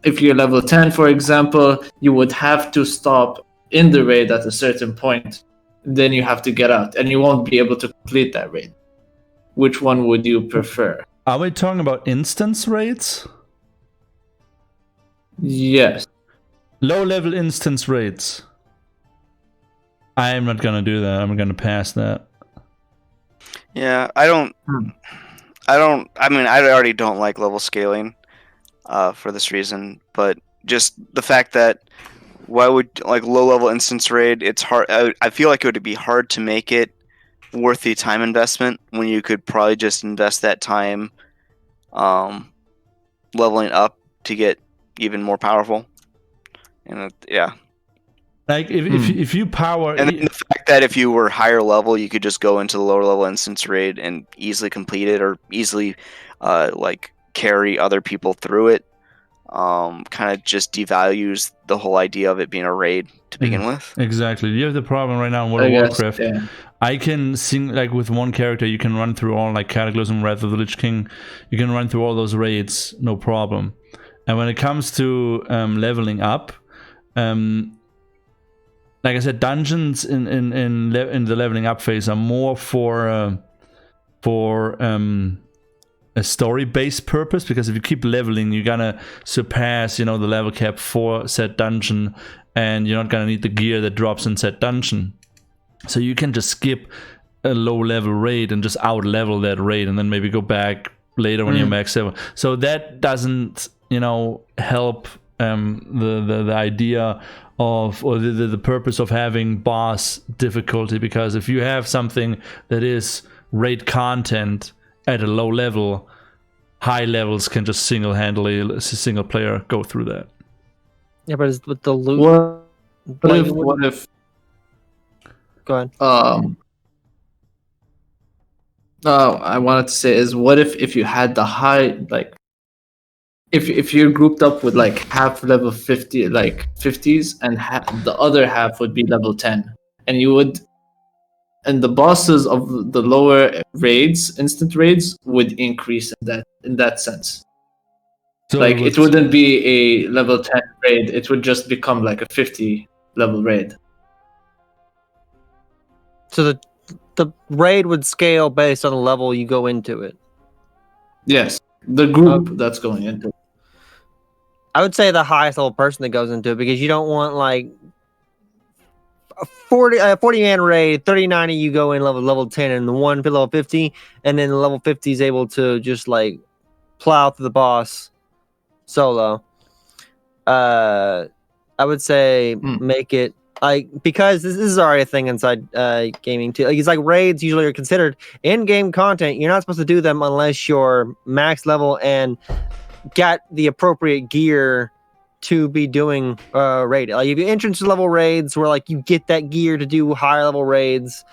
if you're level 10, for example, you would have to stop in the raid at a certain point, then you have to get out and you won't be able to complete that raid? Which one would you prefer? Are we talking about instance raids? Yes. Low-level instance raids. I am not gonna do that. I'm gonna pass that. Yeah, I mean, I already don't like level scaling for this reason, but just the fact that why would, like, low-level instance raid, it's hard. I feel like it would be hard to make it worth the time investment when you could probably just invest that time leveling up to get even more powerful. And like if you power, and then the fact that if you were higher level, you could just go into the lower level instance raid and easily complete it, or easily like carry other people through it, kind of just devalues the whole idea of it being a raid to begin with. Exactly. You have the problem right now in World of Warcraft. Yeah. I can sing, like, with one character, you can run through all, like, Cataclysm, Wrath of the Lich King. You can run through all those raids, no problem. And when it comes to leveling up, like I said, dungeons in the leveling up phase are more for a story-based purpose, because if you keep leveling, you're gonna surpass, the level cap for said dungeon, and you're not gonna need the gear that drops in said dungeon. So you can just skip a low-level raid and just out-level that raid, and then maybe go back later when you're max level. So that doesn't, help the idea of, or the purpose of having boss difficulty, because if you have something that is raid content at a low level, high levels can just single-handedly, single player, go through that. Yeah, but it's with the loot. What if? Go ahead. I wanted to say is, what if you had the high, like, if you're grouped up with, like, half level 50, like 50s, and the other half would be level 10, and the bosses of the lower raids, instant raids, would increase in that sense. So like it wouldn't be a level 10 raid, it would just become like a 50 level raid. So the raid would scale based on the level you go into it. Yes, the group that's going into it. I would say the highest level person that goes into it, because you don't want like a 40 man raid, 39 of you go in level 10 and the one level 50, and then the level 50 is able to just like plow through the boss solo. I would say make it like, because this is already a thing inside gaming too. Like, it's like raids usually are considered in-game content. You're not supposed to do them unless you're max level and got the appropriate gear to be doing raid. Like, if you entrance level raids where like you get that gear to do higher level raids.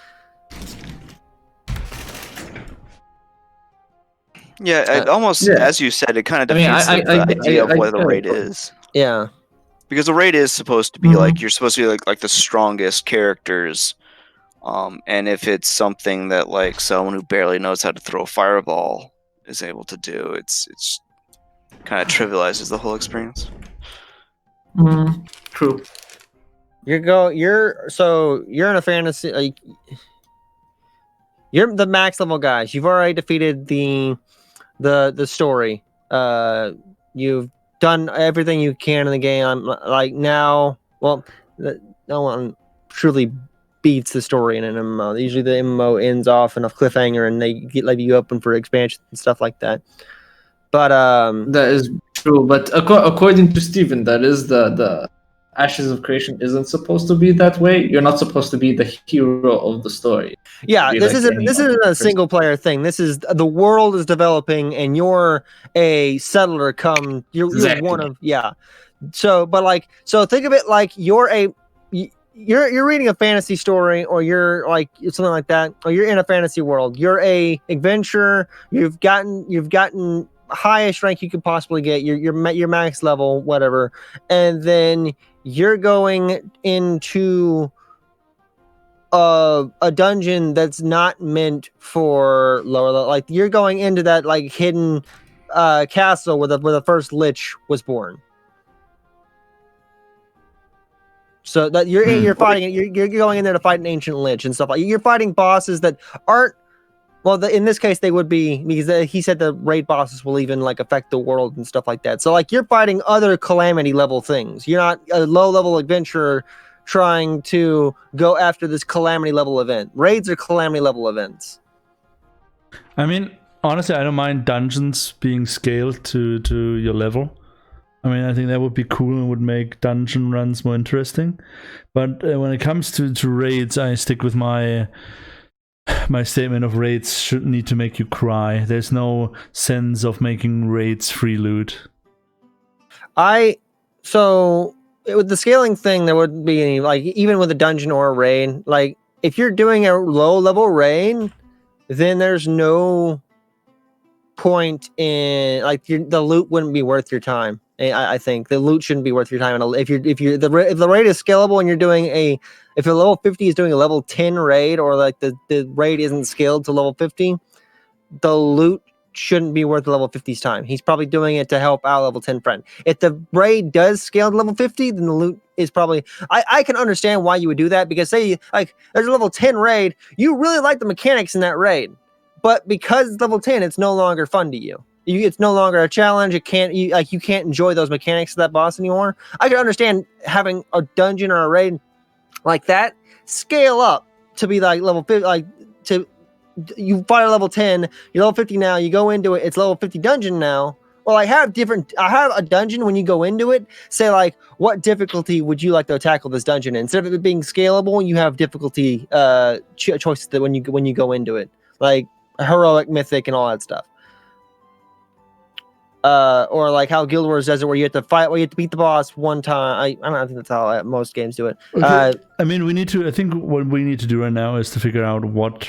Yeah, almost as you said, it kind of defeats the idea of what a raid is. Yeah, because a raid is supposed to be like, you're supposed to be like the strongest characters, and if it's something that like someone who barely knows how to throw a fireball is able to do, it's kind of trivializes the whole experience. True. You're in a fantasy, like, you're the max level guys. You've already defeated the story. You've done everything you can in the game. Like, now, well, no one truly beats the story in an MMO. Usually the MMO ends off in a cliffhanger and they let you open for expansion and stuff like that. But that is true. But according to Steven, that is the Ashes of Creation isn't supposed to be that way. You're not supposed to be the hero of the story. Yeah, this isn't a single player thing. This is the world is developing and you're a settler. You're one of So think of it like you're reading a fantasy story, or you're like something like that, or you're in a fantasy world. You're a adventurer. You've gotten highest rank you could possibly get. You're max level, whatever, and then you're going into a dungeon that's not meant for lower level. Like, you're going into that like hidden castle where the first lich was born. So that you're fighting, you're going in there to fight an ancient lich and stuff like. You're fighting bosses that aren't. Well, in this case, they would be, because he said the raid bosses will even like affect the world and stuff like that. So like, you're fighting other calamity level things. You're not a low level adventurer trying to go after this calamity level event. Raids are calamity level events. I mean, honestly, I don't mind dungeons being scaled to your level. I mean, I think that would be cool and would make dungeon runs more interesting. But when it comes to raids, I stick with my statement of raids shouldn't need to make you cry. There's no sense of making raids free loot. With the scaling thing, there wouldn't be any, like, even with a dungeon or a raid, like, if you're doing a low level raid, then there's no point in, like, the loot wouldn't be worth your time. I think the loot shouldn't be worth your time. And if the raid is scalable and you're doing if your level 50 is doing a level 10 raid, or like the raid isn't scaled to level 50, the loot shouldn't be worth the level 50's time. He's probably doing it to help out level 10 friend. If the raid does scale to level 50, then the loot is probably, I can understand why you would do that, because say like there's a level 10 raid, you really like the mechanics in that raid, but because it's level 10, it's no longer fun to you. It's no longer a challenge. You can't enjoy those mechanics of that boss anymore. I can understand having a dungeon or a raid like that scale up to be like level 50, like you fight at level 10, you're level 50 now, you go into it, it's level 50 dungeon now. Well, I have a dungeon. When you go into it, say like, what difficulty would you like to tackle this dungeon in? Instead of it being scalable, you have difficulty choices that when you go into it, like heroic, mythic, and all that stuff. Or like how Guild Wars does it, where you have to beat the boss one time. I don't think that's how most games do it. Okay. I mean, I think what we need to do right now is to figure out what's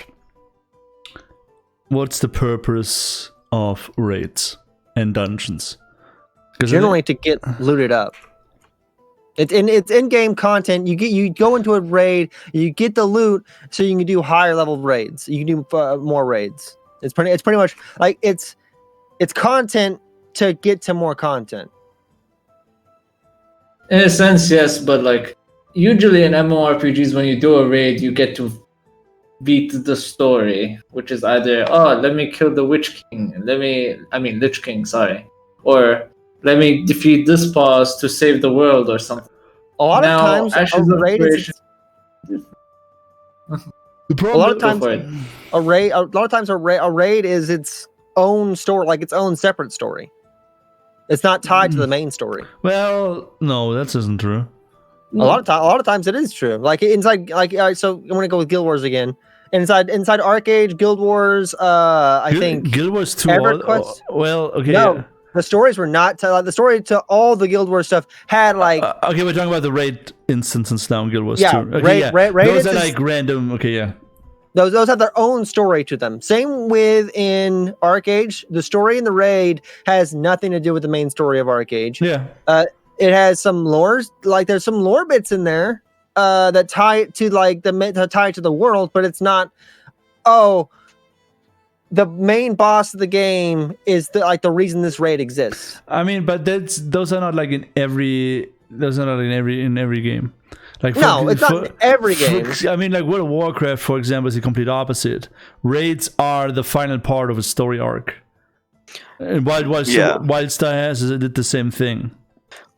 the purpose of raids and dungeons. Generally to get looted up. It's in-game content. You go into a raid, you get the loot, so you can do higher level raids. You can do more raids. It's pretty much like it's content to get to more content. In a sense, yes, but like usually in MMORPGs, when you do a raid, you get to beat the story, which is either let me kill the Lich King, sorry, or let me defeat this boss to save the world or something. A lot of times, a raid is a raid is its own story, like its own separate story. It's not tied to the main story. Well, no, that isn't true. A lot of times it is true. Like inside, so I'm gonna go with Guild Wars again. Inside Arcade, Guild Wars. I think Guild Wars 2. Well, okay. No, the stories were not. The story to all the Guild Wars stuff had like. Okay, we're talking about the raid instances now in Guild Wars 2. Yeah, okay, raid those are like random. Okay, yeah. Those have their own story to them. Same with in Arcade. The story in the raid has nothing to do with the main story of Arcade. Yeah. It has some lore, like there's some lore bits in there that tie it to like tie it to the world, but it's not. Oh, the main boss of the game is the reason this raid exists. I mean, but those are not like in every game. Like it's not in every game. I mean, like World of Warcraft, for example, is the complete opposite. Raids are the final part of a story arc. And WildStar did the same thing.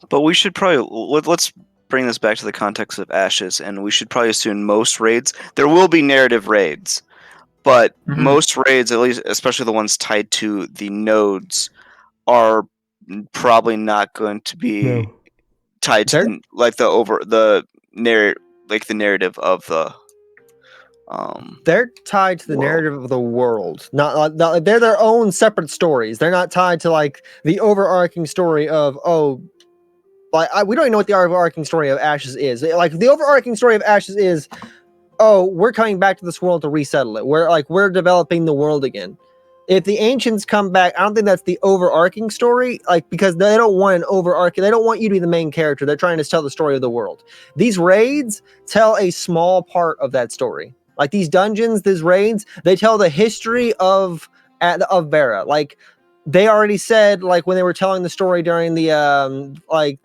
But we should probably let's bring this back to the context of Ashes, and we should probably assume most raids, there will be narrative raids, but most raids, at least especially the ones tied to the nodes, are probably not going to be tied to the narrative of the. They're tied to the narrative of the world. Not they're their own separate stories. They're not tied to like the overarching story of we don't even know what the overarching story of Ashes is. Like the overarching story of Ashes is, we're coming back to this world to resettle it. We're developing the world again. If the ancients come back, I don't think that's the overarching story. Like because they don't want an overarching. They don't want you to be the main character. They're trying to tell the story of the world. These raids tell a small part of that story. Like these dungeons, these raids, they tell the history of Vera. Like they already said, like when they were telling the story during the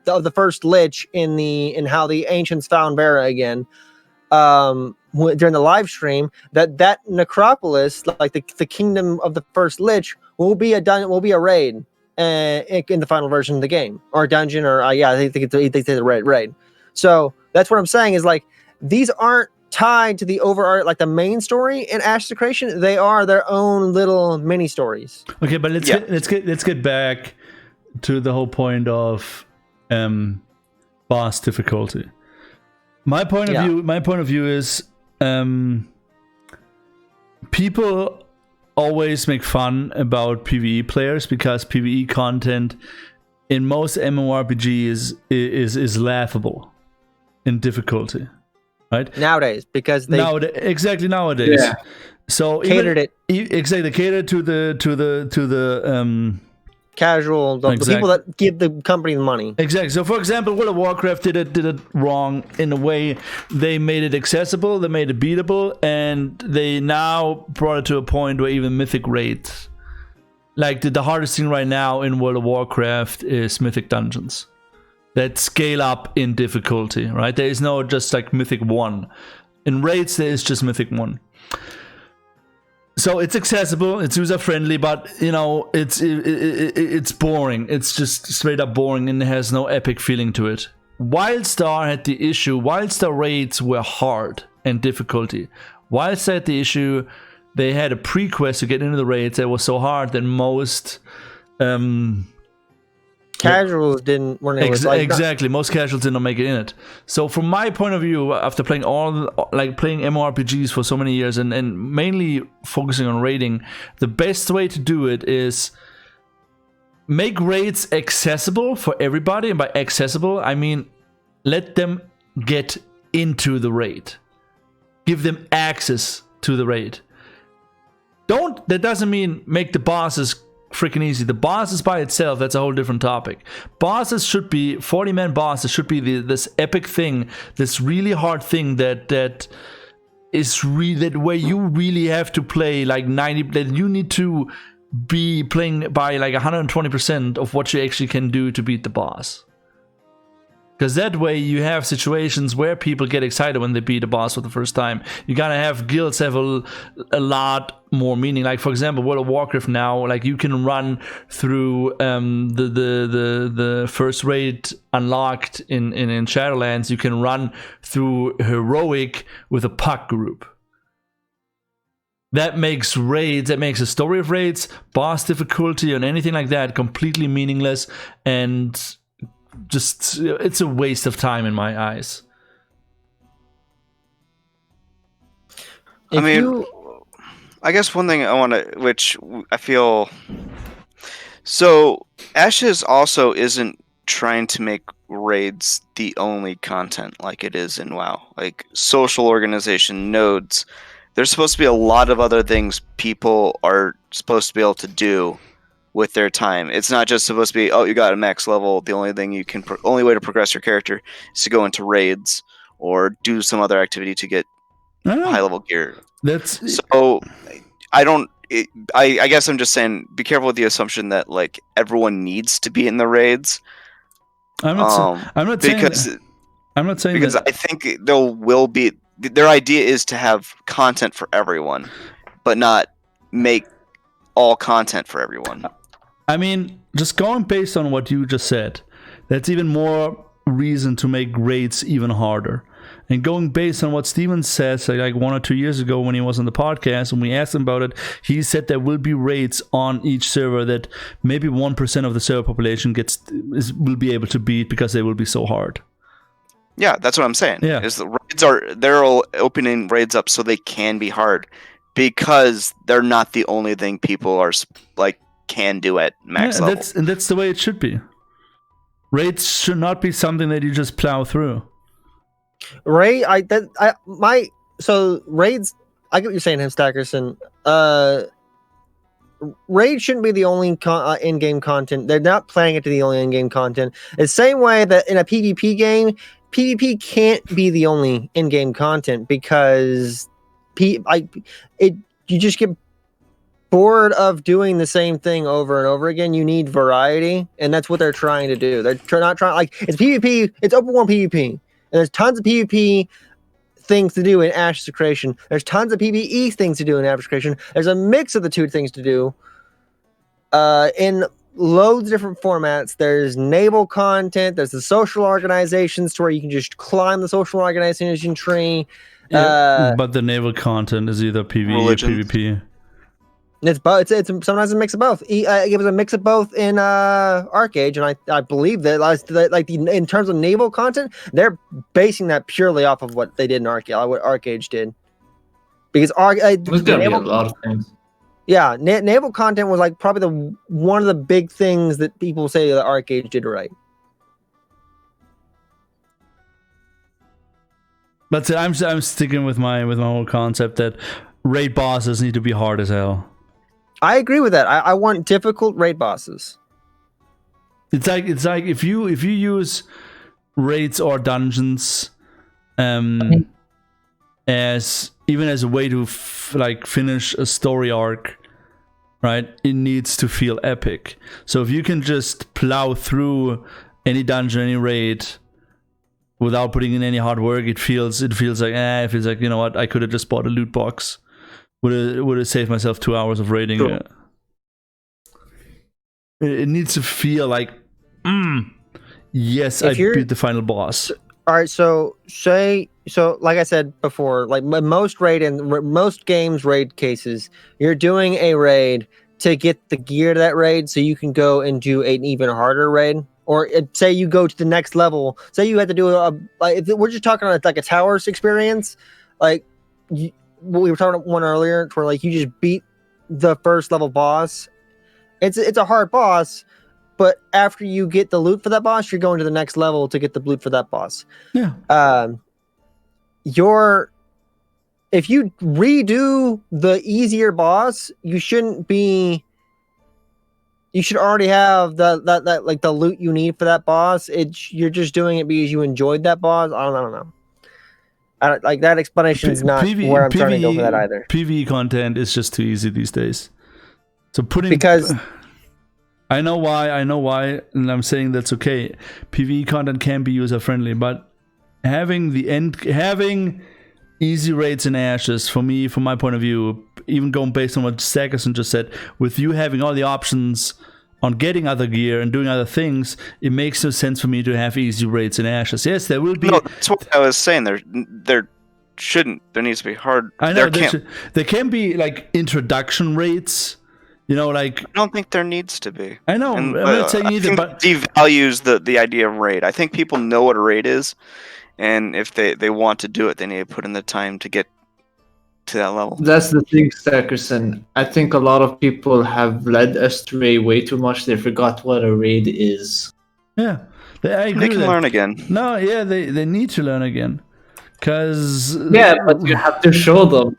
the first Lich in how the ancients found Vera again, during the live stream, that necropolis, like the kingdom of the first Lich, will be a raid in the final version of the game, or a dungeon, or I think it's a raid. So that's what I'm saying is like these aren't tied to the overarch, like the main story in Ashes of Creation. They are their own little mini stories. Okay, but let's get back to the whole point of boss difficulty. My point of view is people always make fun about PvE players because PvE content in most MMORPGs is laughable in difficulty. Right? Nowadays, because exactly nowadays. Yeah. So catered to the casual, the people that give the company the money. Exactly. So for example, World of Warcraft did it wrong in a way. They made it accessible, they made it beatable, and they now brought it to a point where even mythic raids. Like the hardest thing right now in World of Warcraft is mythic dungeons that scale up in difficulty, right? There is no just like Mythic 1. In raids, there is just Mythic 1. So it's accessible, it's user-friendly, but, you know, it's boring. It's just straight up boring and it has no epic feeling to it. WildStar had the issue. WildStar raids were hard and difficulty. WildStar had the issue. They had a pre-quest to get into the raids that was so hard that most... casuals exactly. Most casuals did not make it in it. So from my point of view, after playing playing MMORPGs for so many years and mainly focusing on raiding, the best way to do it is make raids accessible for everybody. And by accessible, I mean let them get into the raid. Give them access to the raid. That doesn't mean make the bosses freaking easy. The bosses by itself, that's a whole different topic. Bosses should be 40-man bosses should be this epic thing, this really hard thing that is really that where you really have to play like 90, that you need to be playing by like 120% of what you actually can do to beat the boss. Because that way you have situations where people get excited when they beat a boss for the first time. You gotta have guilds have a lot more meaning. Like for example, World of Warcraft now, like you can run through the first raid unlocked in Shadowlands. You can run through heroic with a puck group. That makes raids, that makes a story of raids, boss difficulty, and anything like that completely meaningless, and just it's a waste of time in my eyes. I guess one thing I want to, which I feel, so Ashes also isn't trying to make raids the only content like it is in WoW. Like social organization, nodes, there's supposed to be a lot of other things people are supposed to be able to do with their time. It's not just supposed to be, oh, you got a max level, the only thing you can only way to progress your character is to go into raids or do some other activity to get high level gear. So I guess I'm just saying, be careful with the assumption that like everyone needs to be in the raids. I'm not saying because that. I think there will be, their idea is to have content for everyone, but not make all content for everyone. I mean, just going based on what you just said, that's even more reason to make raids even harder. And going based on what Steven says, like 1 or 2 years ago when he was on the podcast, when we asked him about it, he said there will be raids on each server that maybe 1% of the server population will be able to beat because they will be so hard. Yeah, that's what I'm saying. Yeah. Is the raids they're all opening raids up so they can be hard because they're not the only thing people are like can do at max level. That's the way it should be. Raids should not be something that you just plow through. Raids. I get what you're saying, Stackerson. Raid shouldn't be the only in-game content. They're not planning it to be the only in-game content. The same way that in a PvP game, PvP can't be the only in-game content because you just get bored of doing the same thing over and over again. You need variety, and that's what they're trying to do. They're not trying, like, it's PvP, it's open world PvP, and there's tons of PvP things to do in Ashes of Creation. There's tons of PvE things to do in Ashes of Creation. There's a mix of the two things to do in loads of different formats. There's naval content. There's the social organizations to where you can just climb the social organization tree. Yeah, but the naval content is either PvE or PvP. It's both. It's sometimes a mix of both. It was a mix of both in Arcade, and I believe that in terms of naval content, they're basing that purely off of what they did in Arcade, what Arcade did. Because there's gonna be a lot of things. Yeah, naval content was like probably one of the big things that people say that Arcade did right. But I'm sticking with my whole concept that raid bosses need to be hard as hell. I agree with that. I want difficult raid bosses. It's like if you use raids or dungeons as a way to finish a story arc, right? It needs to feel epic. So if you can just plow through any dungeon, any raid without putting in any hard work, it feels like you know what, I could have just bought a loot box. Would have saved myself 2 hours of raiding. Sure. It needs to feel like, yes, I beat the final boss. All right, so like I said before, like most games raid cases, you're doing a raid to get the gear to that raid, so you can go and do an even harder raid. Or say you go to the next level. Say you had to do we're just talking about like a towers experience, like. We were talking about one earlier where like you just beat the first level boss. It's a hard boss, but after you get the loot for that boss, you're going to the next level to get the loot for that boss. Yeah. If you redo the easier boss, you should already have that like the loot you need for that boss. You're just doing it because you enjoyed that boss. I don't know. Like that explanation is not where I'm trying to go for that either. PvE content is just too easy these days. So because I know why, and I'm saying that's okay. PvE content can be user friendly, but having easy raids in Ashes, for me, from my point of view, even going based on what Stackerson just said, with you having all the options on getting other gear and doing other things, it makes no sense for me to have easy raids in Ashes. Yes, there will be. No, that's what I was saying. There needs to be hard. I know there can be like introduction raids. You know, like I don't think there needs to be. I know. I'm not saying either, but devalues the idea of raid. I think people know what a raid is, and if they want to do it, they need to put in the time to get to that level. That's the thing, Stackerson. I think a lot of people have led astray way too much. They forgot what a raid is. Yeah, I agree. They can learn again. No, yeah, they need to learn again, because but you have to show them.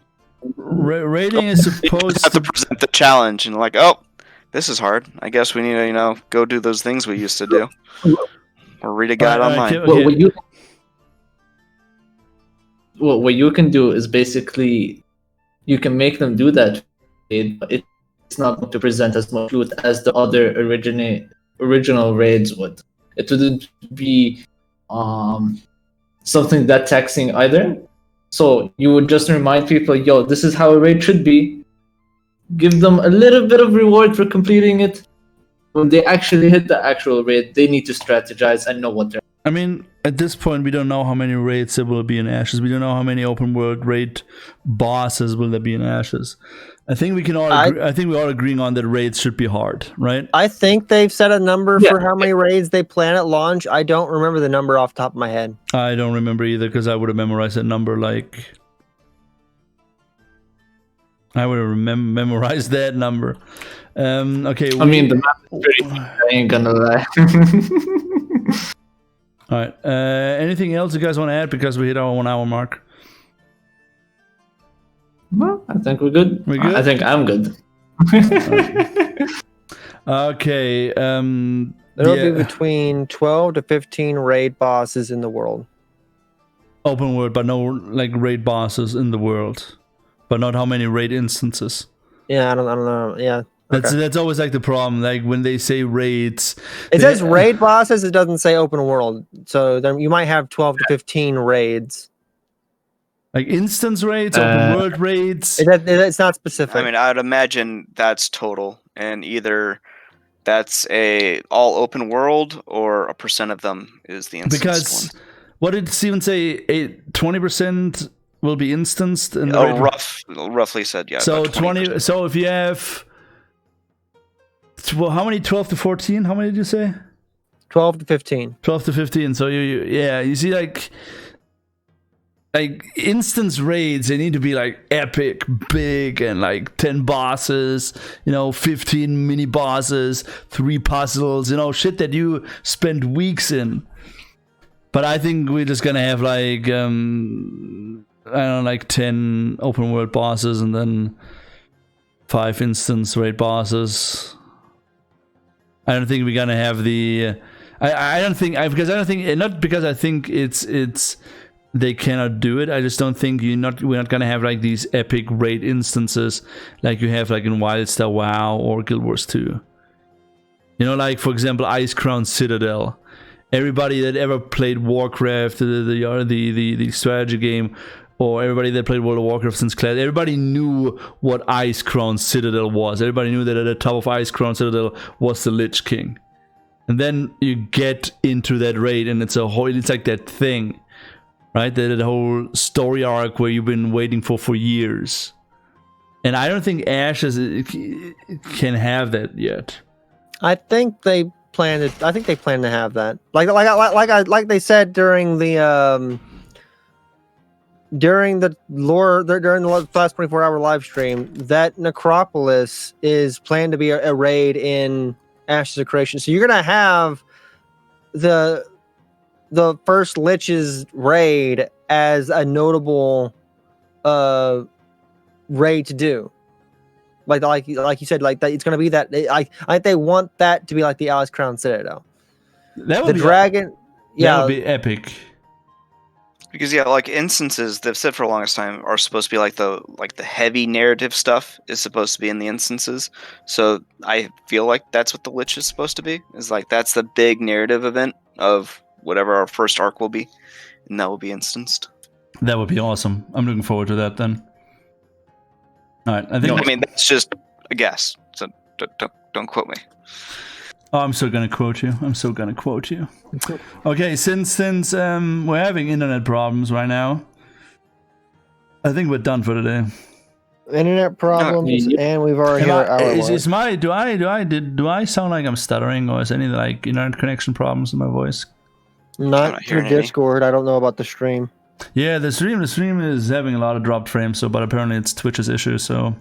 Raiding is supposed to have to present the challenge and like, oh, this is hard. I guess we need to go do those things we used to do, or read a guide online. Okay. What you can do is basically you can make them do that, but it's not going to present as much loot as the other original raids would. It wouldn't be something that taxing either. So you would just remind people, yo, this is how a raid should be. Give them a little bit of reward for completing it. When they actually hit the actual raid, they need to strategize and know what they're. I mean, at this point, we don't know how many raids there will be in Ashes. We don't know how many open world raid bosses will there be in Ashes. I think we can all. I think we're all agreeing on that raids should be hard, right? I think they've set a number for how many raids they plan at launch. I don't remember the number off the top of my head. I don't remember either, because I would have memorized that number. Like, I would have memorized that number. Okay. I mean, the map is pretty. I ain't gonna lie. All right. Anything else you guys want to add, because we hit our 1 hour mark? Well, I think we're good. We're good? I think I'm good. Okay. There'll be between 12 to 15 raid bosses in the world. Open world, but no like raid bosses in the world. But not how many raid instances. Yeah, I don't know. Yeah. That's always like the problem. Like when they say raids, it says raid bosses. It doesn't say open world. So then you might have 12 to 15 raids. Like instance raids, open world raids. It's not specific. I mean, I'd imagine that's total, and either that's a all open world or a % of them is the instance. Because what did Steven say? 20% will be instanced. In the roughly said, yeah. So 20. So if you have. Well, how many? 12 to 14? How many did you say? 12 to 15. 12 to 15. So you see like instance raids, they need to be like epic, big, and like 10 bosses, 15 mini bosses, 3 puzzles, shit that you spend weeks in. But I think we're just gonna have like I don't know, like 10 open world bosses and then 5 instance raid bosses. I don't think we're gonna have the. I don't think not because I think it's they cannot do it. I just don't think we're not gonna have like these epic raid instances like you have like in Wildstar WoW or Guild Wars 2. Like for example, Ice Crown Citadel. Everybody that ever played Warcraft, the strategy game, or everybody that played World of Warcraft since class, everybody knew what Ice Crown Citadel was. Everybody knew that at the top of Ice Crown Citadel was the Lich King. And then you get into that raid and it's like that thing, right? That whole story arc where you've been waiting for years. And I don't think Ashes can have that yet. I think they plan to have that. Like they said during the last 24-hour live stream, that Necropolis is planned to be a raid in Ashes of Creation. So you're gonna have the first Lich's raid as a notable raid to do. Like you said, like that, it's gonna be that. I think they want that to be like the Ice Crown Citadel. That would the dragon. That would be epic. Because yeah, like instances they've said for the longest time are supposed to be like the heavy narrative stuff is supposed to be in the instances. So I feel like that's what the Lich is supposed to be. Is like that's the big narrative event of whatever our first arc will be, and that will be instanced. That would be awesome. I'm looking forward to that then. All right, I mean that's just a guess. So don't quote me. Oh, I'm so gonna quote you. I'm so gonna quote you. Okay, since we're having internet problems right now, I think we're done for today. Internet problems, and we've already hit our hour. Do I sound like I'm stuttering, or is any like internet connection problems in my voice? Not through Discord. I don't know about the stream. Yeah, the stream is having a lot of dropped frames, but apparently it's Twitch's issue. So.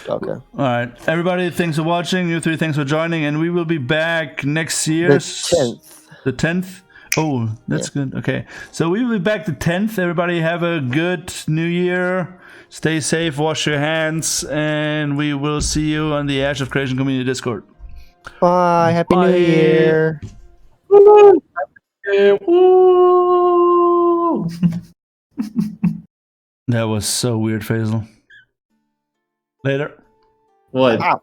Okay. All right, everybody. Thanks for watching. You three, thanks for joining, and we will be back next year. The 10th. The 10th. Oh, that's good. Okay, so we will be back the 10th. Everybody have a good New Year. Stay safe. Wash your hands, and we will see you on the Ash of Creation Community Discord. Bye. Happy New Year. Woo! That was so weird, Faisal. Later. What? Ow.